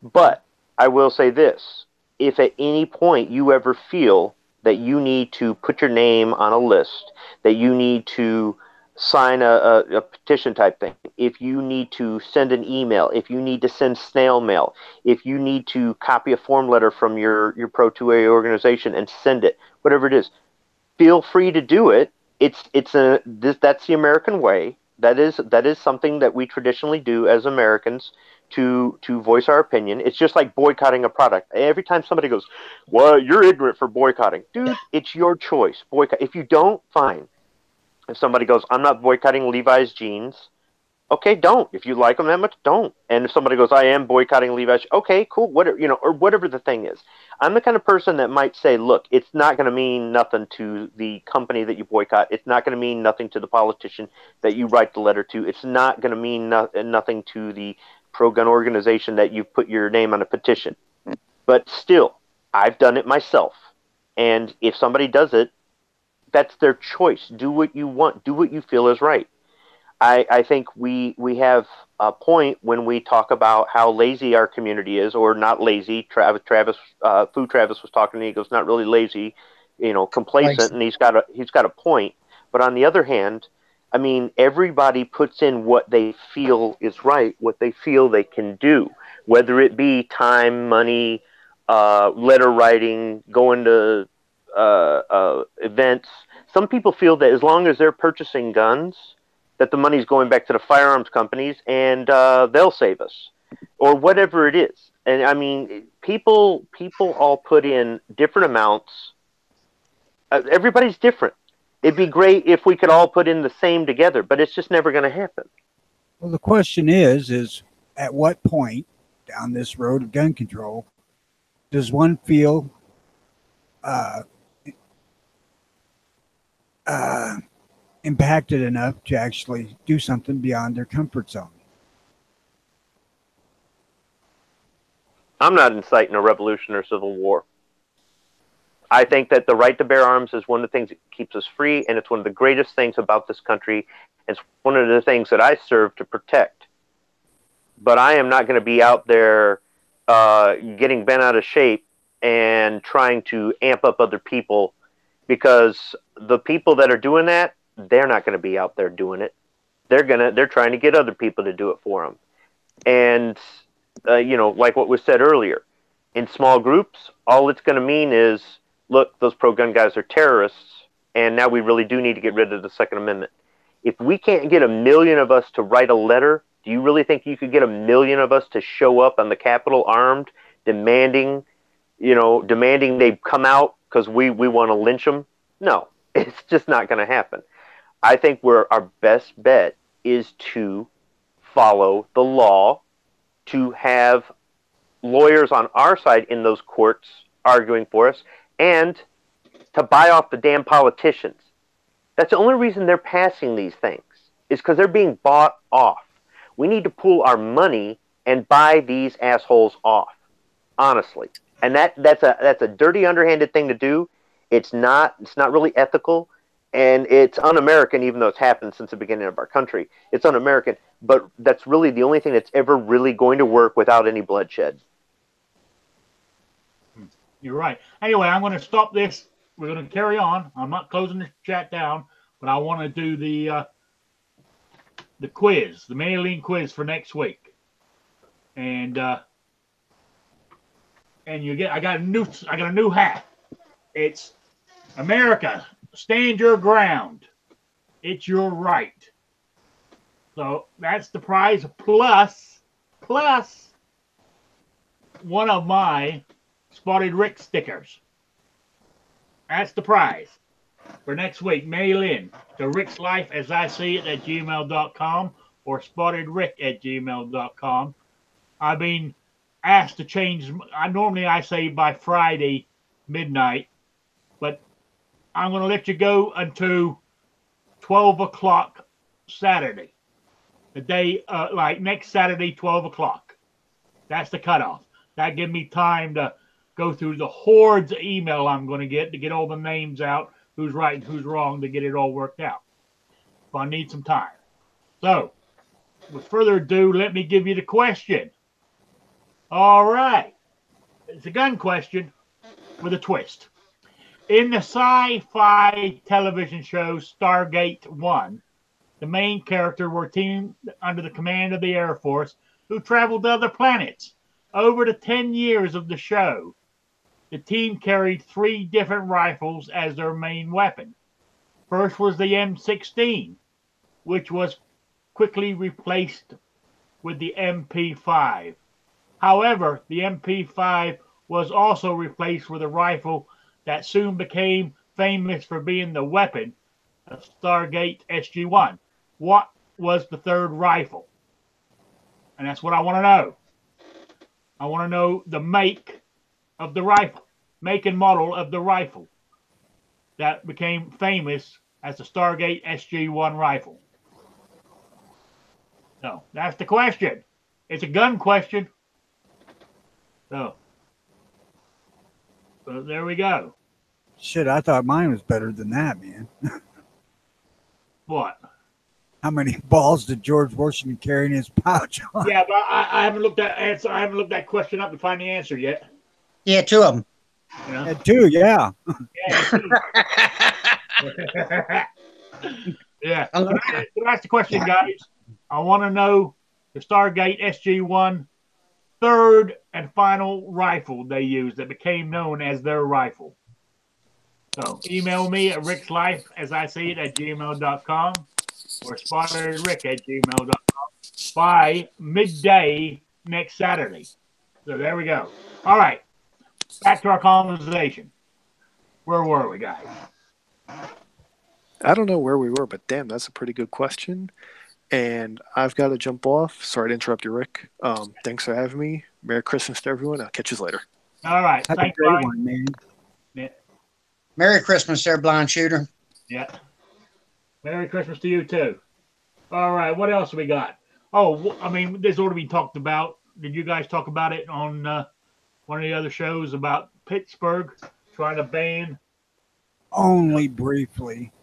But I will say this. If at any point you ever feel that you need to put your name on a list, that you need to sign a petition type thing, if you need to send an email, if you need to send snail mail, if you need to copy a form letter from your Pro 2A organization and send it, whatever it is, feel free to do it. That's the American way. That is something that we traditionally do as Americans to voice our opinion. It's just like boycotting a product. Every time somebody goes, "Well, you're ignorant for boycotting," dude, it's your choice. Boycott. If you don't, fine. If somebody goes, "I'm not boycotting Levi's jeans," okay, don't. If you like them that much, don't. And if somebody goes, "I am boycotting Levi's," okay, cool, whatever, or whatever the thing is. I'm the kind of person that might say, look, it's not going to mean nothing to the company that you boycott. It's not going to mean nothing to the politician that you write the letter to. It's not going to mean nothing to the pro-gun organization that you've put your name on a petition. But still, I've done it myself. And if somebody does it, that's their choice. Do what you want. Do what you feel is right. I think we have a point when we talk about how lazy our community is, or not lazy. Travis was talking, and he goes, not really lazy, complacent, and he's got a point. But on the other hand, I mean, everybody puts in what they feel is right, what they feel they can do, whether it be time, money, letter writing, going to events. Some people feel that as long as they're purchasing guns, that the money's going back to the firearms companies and they'll save us, or whatever it is. And I mean, people all put in different amounts. Everybody's different. It'd be great if we could all put in the same together, but it's just never going to happen. Well, the question is at what point down this road of gun control does one feel impacted enough to actually do something beyond their comfort zone? I'm not inciting a revolution or civil war. I think that the right to bear arms is one of the things that keeps us free, and it's one of the greatest things about this country. It's one of the things that I serve to protect. But I am not going to be out there getting bent out of shape and trying to amp up other people, because the people that are doing that, they're not going to be out there doing it. They're trying to get other people to do it for them. And, like what was said earlier, in small groups, all it's going to mean is, look, those pro-gun guys are terrorists, and now we really do need to get rid of the Second Amendment. If we can't get 1 million of us to write a letter, do you really think you could get 1 million of us to show up on the Capitol armed, demanding they come out because we want to lynch them? No, it's just not going to happen. I think our best bet is to follow the law, to have lawyers on our side in those courts arguing for us, and to buy off the damn politicians. That's the only reason they're passing these things, is because they're being bought off. We need to pool our money and buy these assholes off, honestly. And that's a dirty, underhanded thing to do. It's not really ethical, and it's un-American, even though it's happened since the beginning of our country. It's un-American, but that's really the only thing that's ever really going to work without any bloodshed. You're right. Anyway, I'm going to stop this. We're going to carry on. I'm not closing the chat down, but I want to do the quiz, the mailing quiz for next week. And I got a new hat. It's America, stand your ground. It's your right. So that's the prize, plus one of my Spotted Rick stickers. That's the prize for next week. Mail in to Rickslifeasiseeit@gmail.com or spottedrick@gmail.com. I've been asked to change. I say by Friday midnight, but I'm going to let you go until 12 o'clock Saturday. The day, like next Saturday, 12 o'clock. That's the cutoff. That gives me time to go through the hordes of email I'm going to get all the names out, who's right and who's wrong, to get it all worked out. So I need some time. So, with further ado, let me give you the question. All right. It's a gun question with a twist. In the sci-fi television show Stargate 1, the main character were teamed under the command of the Air Force who traveled to other planets. Over the 10 years of the show, the team carried 3 different rifles as their main weapon. First was the M16, which was quickly replaced with the MP5. However, the MP5 was also replaced with a rifle that soon became famous for being the weapon of Stargate SG-1. What was the third rifle? And that's what I want to know. I want to know the make of the rifle, make and model of the rifle that became famous as the Stargate SG-1 rifle. So that's the question. It's a gun question. So there we go. Shit, I thought mine was better than that, man. What? How many balls did George Washington carry in his pouch? Yeah, but I haven't looked at answer. I haven't looked that question up to find the answer yet. Yeah, 2 of them. You know? Had 2, yeah. Yeah. So that's the question, guys. I want to know the Stargate SG-1 third and final rifle they used that became known as their rifle. So email me at rickslifeasiseeit@gmail.com or spotterrick@gmail.com by midday next Saturday. So there we go. All right. Back to our conversation. Where were we, guys? I don't know where we were, but damn, that's a pretty good question. And I've got to jump off. Sorry to interrupt you, Rick. Thanks for having me. Merry Christmas to everyone. I'll catch you later. All right. Have Thanks, a great Brian. one, man. Yeah. Merry Christmas there, blind shooter. Yeah. Merry Christmas to you, too. All right. What else we got? Oh, I mean, this ought to be talked about. Did you guys talk about it on one of the other shows about Pittsburgh trying to ban? Only briefly.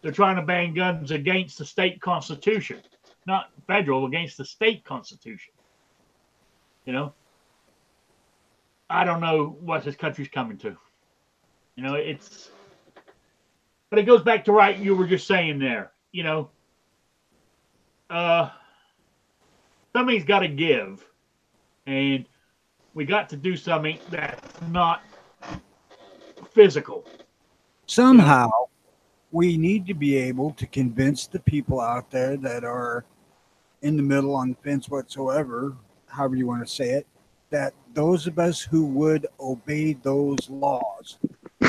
They're trying to ban guns against the state constitution, not federal, against the state constitution. You know, I don't know what this country's coming to. You know, but it goes back to right you were just saying there. You know, something's got to give, and we got to do something that's not physical. Somehow, we need to be able to convince the people out there that are in the middle on the fence whatsoever, however you want to say it, that those of us who would obey those laws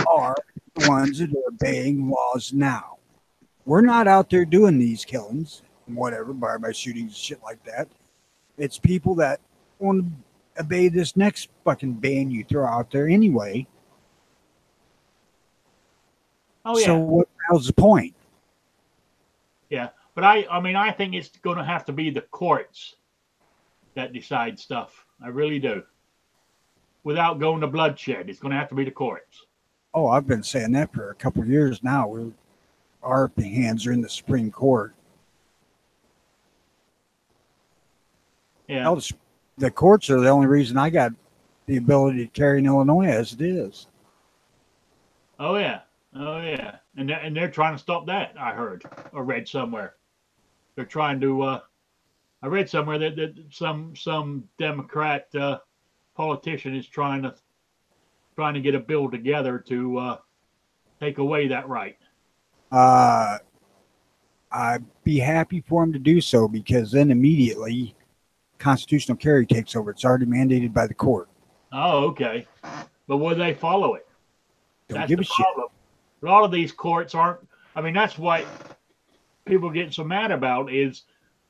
are the ones that are obeying laws now. We're not out there doing these killings and whatever, by shootings and shit like that. It's people that want to obey this next fucking ban you throw out there anyway. Oh, yeah. So what the hell's the point? Yeah, but I think it's going to have to be the courts that decide stuff. I really do. Without going to bloodshed, it's going to have to be the courts. Oh, I've been saying that for a couple of years now. Our hands are in the Supreme Court. Yeah. Hell, the courts are the only reason I got the ability to carry in Illinois as it is. Oh, yeah. Oh, yeah. And they're trying to stop that, I heard or read somewhere. They're trying to, I read somewhere that some Democrat politician is trying to get a bill together to take away that right. I'd be happy for him to do so, because then immediately constitutional carry takes over. It's already mandated by the court. Oh, okay. But will they follow it? Don't give a shit. A lot of these courts aren't. I mean, that's what people are getting so mad about, is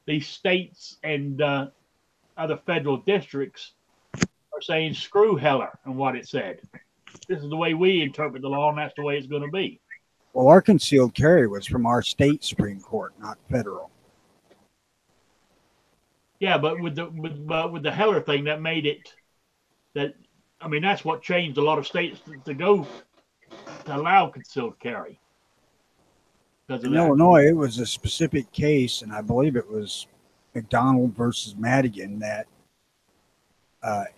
these states and other federal districts are saying screw Heller and what it said. This is the way we interpret the law, and that's the way it's going to be. Well, our concealed carry was from our state Supreme Court, not federal. Yeah, but with the Heller thing, that made it that I mean, that's what changed a lot of states to go to allow concealed carry because of In that. Illinois, it was a specific case, and I believe it was McDonald versus Madigan that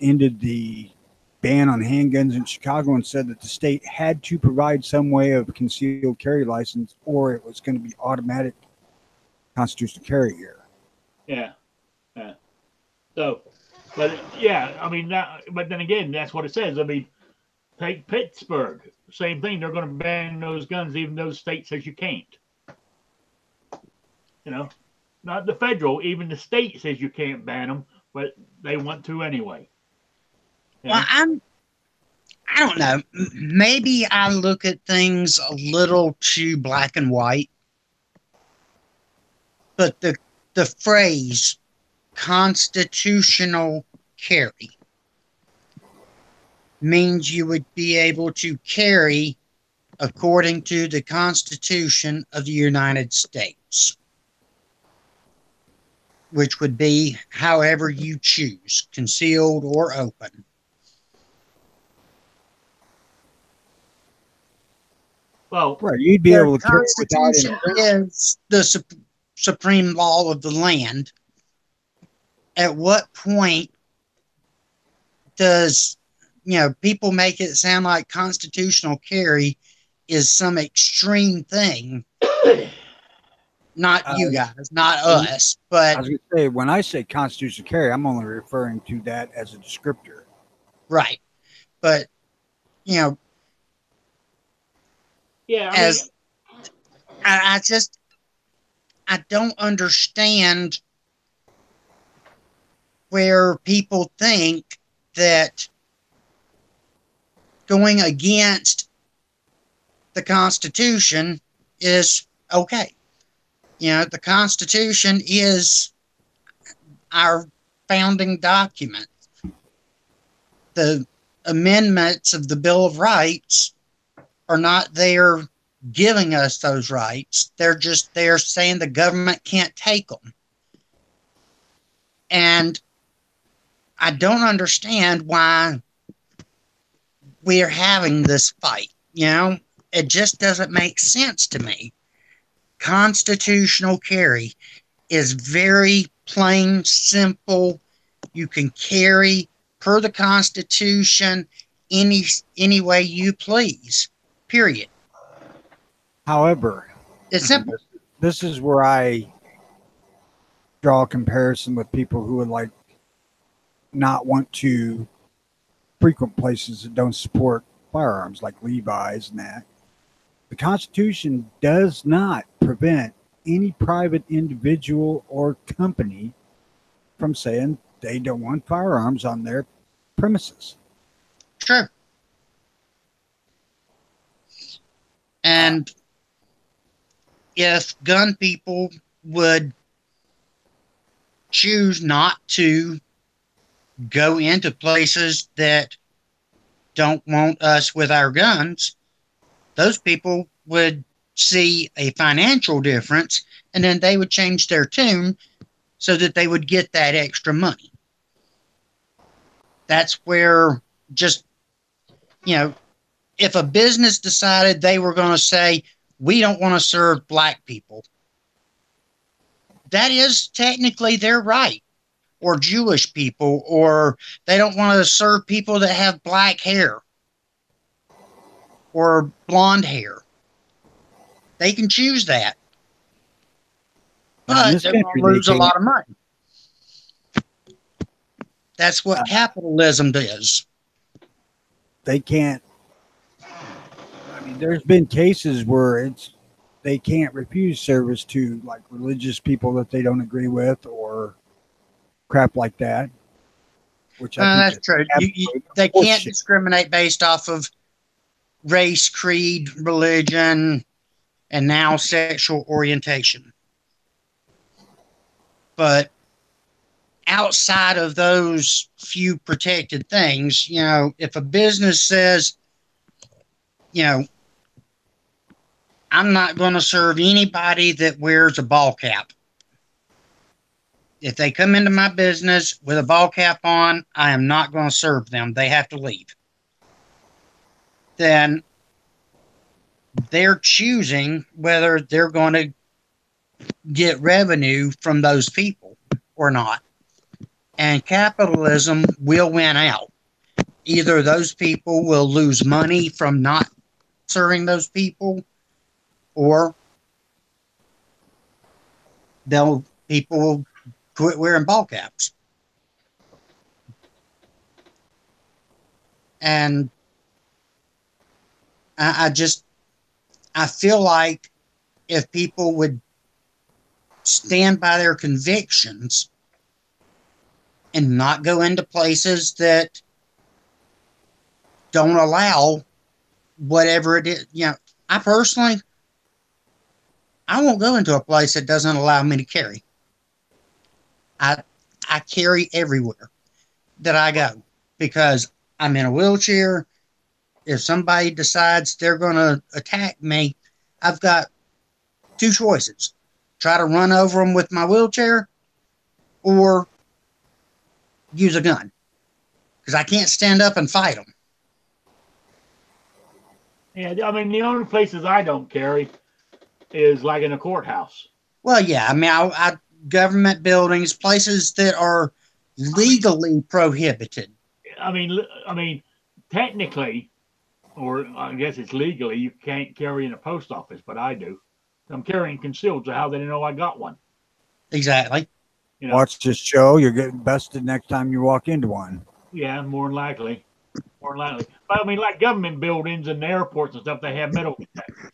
ended the ban on handguns in Chicago and said that the state had to provide some way of concealed carry license or it was going to be automatic constitutional carry here. Yeah, yeah. So, but yeah, I mean, but then again, that's what it says. I mean, take Pittsburgh, same thing. They're going to ban those guns, even though the state says you can't. You know, not the federal, even the state says you can't ban them, but they want to anyway. Well, I don't know. Maybe I look at things a little too black and white, but the phrase constitutional carry means you would be able to carry according to the Constitution of the United States, which would be however you choose, concealed or open. Well, right, you'd be able to carry Constitution is the supreme law of the land. At what point does people make it sound like constitutional carry is some extreme thing? Not you guys, not us, but I was going to say, when I say constitutional carry, I'm only referring to that as a descriptor. Right. But yeah, I don't understand where people think that going against the Constitution is okay. The Constitution is our founding document. The amendments of the Bill of Rights are not there giving us those rights. They're just there saying the government can't take them. And I don't understand why we're having this fight. It just doesn't make sense to me. Constitutional carry is very plain, simple. You can carry per the Constitution any way you please. Period. However, it's simple. This is where I draw a comparison with people who would not want to frequent places that don't support firearms, like Levi's and that. The Constitution does not prevent any private individual or company from saying they don't want firearms on their premises. Sure. And if gun people would choose not to go into places that don't want us with our guns, those people would see a financial difference, and then they would change their tune so that they would get that extra money. That's where if a business decided they were going to say, we don't want to serve black people, that is technically their right. Or Jewish people, or they don't want to serve people that have black hair or blonde hair. They can choose that. But they're going to lose a lot of money. That's what capitalism does. They can't. I mean, there's been cases where they can't refuse service to religious people that they don't agree with or crap like that. Which I think that's true. They can't discriminate based off of race, creed, religion, and now sexual orientation. But outside of those few protected things, if a business says, I'm not going to serve anybody that wears a ball cap, If they come into my business with a ball cap on, I am not going to serve them. They have to leave. Then they're choosing whether they're going to get revenue from those people or not. And capitalism will win out. Either those people will lose money from not serving those people, or people will quit wearing ball caps. And I feel like if people would stand by their convictions and not go into places that don't allow whatever it is, I personally, I won't go into a place that doesn't allow me to carry. I carry everywhere that I go because I'm in a wheelchair. If somebody decides they're going to attack me, I've got two choices: try to run over them with my wheelchair or use a gun, because I can't stand up and fight them. Yeah, I mean, the only places I don't carry is like in a courthouse. Well, yeah, I mean, I government buildings, places that are legally prohibited. I mean, technically, or I guess it's legally, you can't carry in a post office, but I do. I'm carrying concealed, so how they know I got one? Exactly. Watch this show. You're getting busted next time you walk into one. Yeah, more than likely. More than likely. But I mean, like government buildings and airports and stuff, they have metal detectors.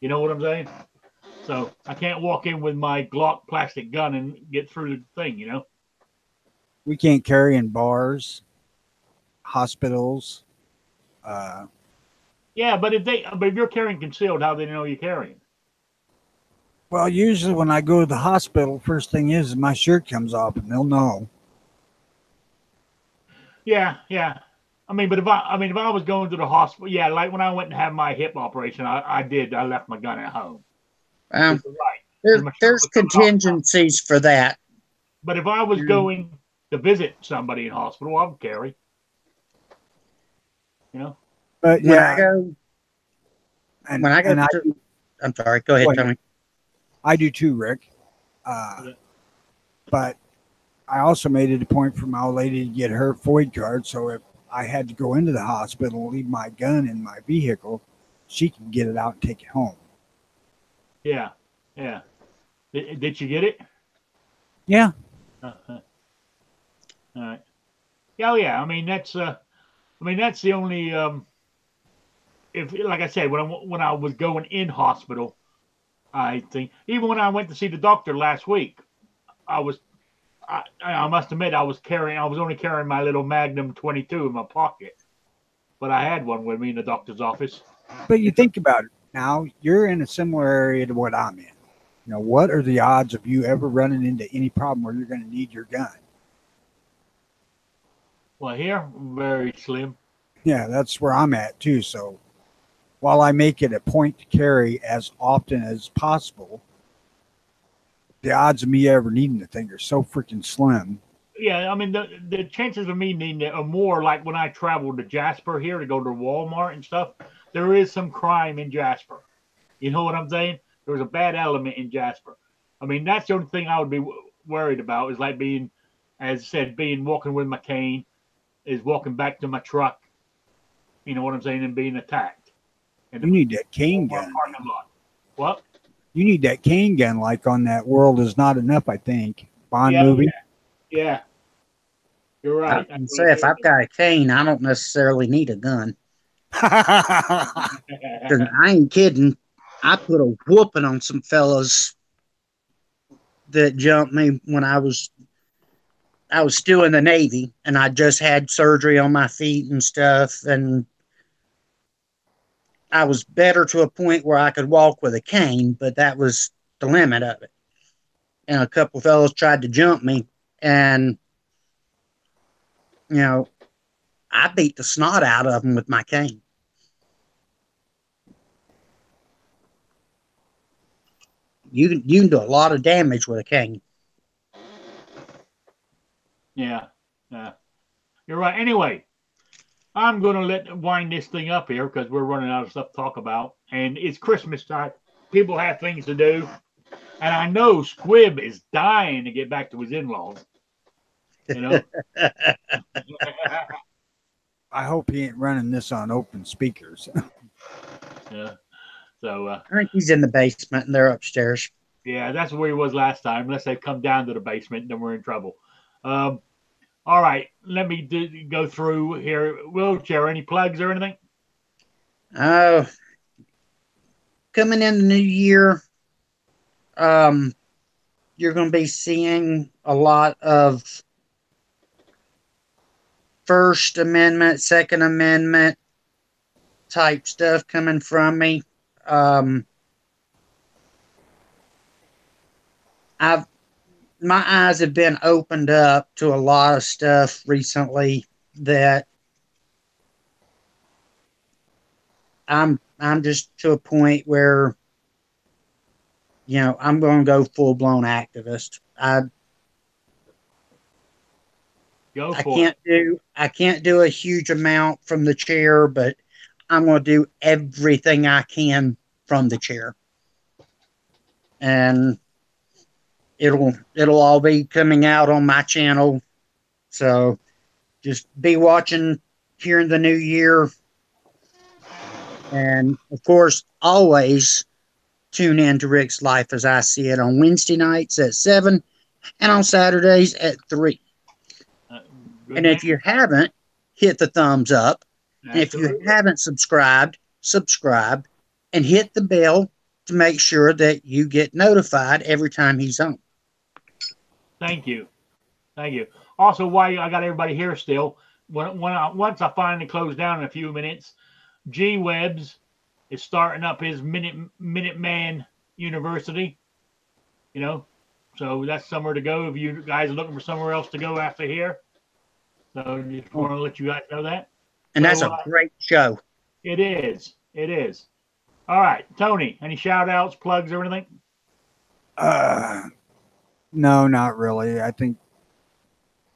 You know what I'm saying? So I can't walk in with my Glock plastic gun and get through the thing, We can't carry in bars, hospitals. Yeah, but if you're carrying concealed, how do they know you're carrying? Well, usually when I go to the hospital, first thing is my shirt comes off and they'll know. Yeah. I mean, but if I was going to the hospital, yeah, like when I went and had my hip operation, I left my gun at home. Right. There's contingencies for that. But if I was going to visit somebody in hospital, I would carry. But when I go, I'm sorry. Go ahead, Tony. I do too, Rick. But I also made it a point for my old lady to get her FOID card, so if I had to go into the hospital and leave my gun in my vehicle, she can get it out and take it home. Yeah. Did you get it? Yeah. All right. Yeah. I mean, that's the only. If, like I said, when I was going in hospital, I think even when I went to see the doctor last week, I must admit I was only carrying my little Magnum 22 in my pocket, but I had one with me in the doctor's office. But you think about it now, you're in a similar area to what I'm in. What are the odds of you ever running into any problem where you're going to need your gun? Well, here, very slim. Yeah, that's where I'm at too. So while I make it a point to carry as often as possible, the odds of me ever needing the thing are so freaking slim. Yeah, I mean, the chances of me needing it are more like when I traveled to Jasper here to go to Walmart and stuff. There is some crime in Jasper. You know what I'm saying? There was a bad element in Jasper. I mean, that's the only thing I would be worried about is like being, as I said, walking with my cane, is walking back to my truck. You know what I'm saying? And being attacked. And you need that cane gun. What? You need that cane gun like on that World Is Not Enough, I think. Bond movie. Yeah. You're right. I can say if I've got a cane, I don't necessarily need a gun. I ain't kidding. I put a whooping on some fellas that jumped me when I was still in the Navy, and I just had surgery on my feet and stuff, and I was better to a point where I could walk with a cane, but that was the limit of it. And a couple of fellows tried to jump me, and I beat the snot out of them with my cane. You can do a lot of damage with a cane. Yeah. Yeah. You're right. Anyway, I'm going to wind this thing up here because we're running out of stuff to talk about. And it's Christmas time. People have things to do. And I know Squib is dying to get back to his in-laws. You know? I hope he ain't running this on open speakers. Yeah. So, I think he's in the basement and they're upstairs. yeah, that's where he was last time. Unless they come down to the basement, then we're in trouble. All right. Let me go through here. Wheelchair, any plugs or anything? Oh, coming in the new year, you're going to be seeing a lot of First Amendment, Second Amendment type stuff coming from me. My eyes have been opened up to a lot of stuff recently that I'm just to a point where, you know, I'm going to go full blown activist. Go I for can't it. I can't do a huge amount from the chair, but I'm going to do everything I can from the chair, and it'll all be coming out on my channel. So just be watching here in the new year, and of course, always tune in to Rick's Life as I See It on Wednesday nights at 7 and on Saturdays at 3. And Man. if you haven't, hit the thumbs up. And if you haven't subscribed, subscribe and hit the bell to make sure that you get notified every time he's on. Thank you. Thank you. Also, while I got everybody here still, once I finally close down in a few minutes, G Webs is starting up his Minuteman University. You know, so that's somewhere to go if you guys are looking for somewhere else to go after here. So just want to let you guys know that. And that's a great show. It is. It is. All right, Tony, any shout outs, plugs, or anything? No, not really. I think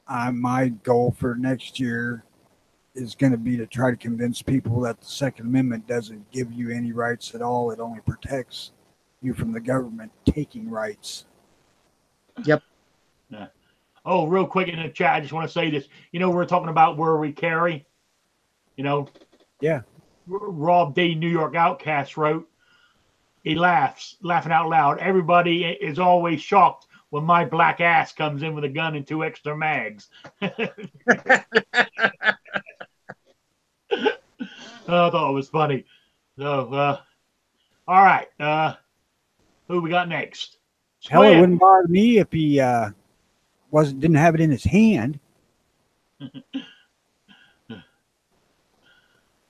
my goal for next year is going to be to try to convince people that the Second Amendment doesn't give you any rights at all. It only protects you from the government taking rights. Yep. Yeah. Oh, real quick in the chat, I just want to say this. You know, we're talking about where we carry. You know. Yeah. Rob D. New York Outcast wrote, he laughing out loud. Everybody is always shocked when my black ass comes in with a gun and 2 extra mags. I thought it was funny. So, all right. Who we got next? Hell, it wouldn't bother me if he didn't have it in his hand.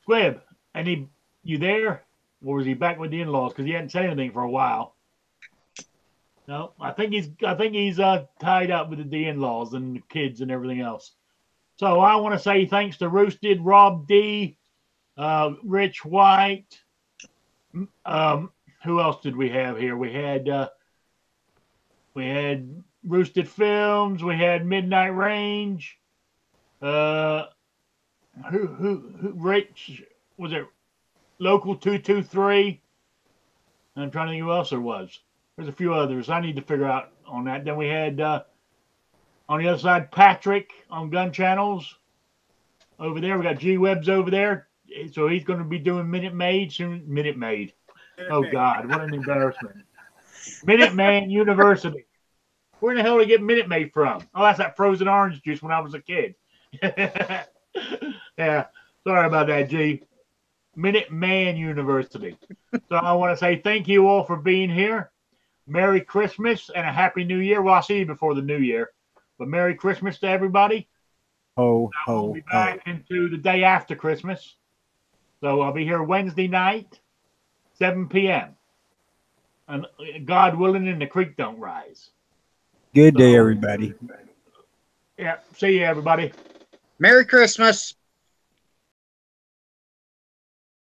Squib, you there? Or was he back with the in-laws? Because he hadn't said anything for a while. No, I think he's tied up with the in-laws and the kids and everything else. So I want to say thanks to Roosted, Rob D, Rich White. Who else did we have here? We had Roosted Films. We had Midnight Range. Who Rich was it? Local 223. I'm trying to think who else there was. There's a few others I need to figure out on that. Then we had on the other side Patrick on Gun Channels. Over there we got G Webs over there. So he's going to be doing Minute Maid soon. Minute Maid. Oh God, what an embarrassment. Minuteman University. Where in the hell did he get Minute Maid from? Oh, that's that frozen orange juice when I was a kid. Yeah, sorry about that, G. Minuteman University. So I want to say thank you all for being here. Merry Christmas and a Happy New Year. Well, I'll see you before the New Year. But Merry Christmas to everybody. Ho, I'll be back into the day after Christmas. So I'll be here Wednesday night, 7 p.m. And God willing, and the creek don't rise. Good day, everybody. Yeah, see you, everybody. Merry Christmas.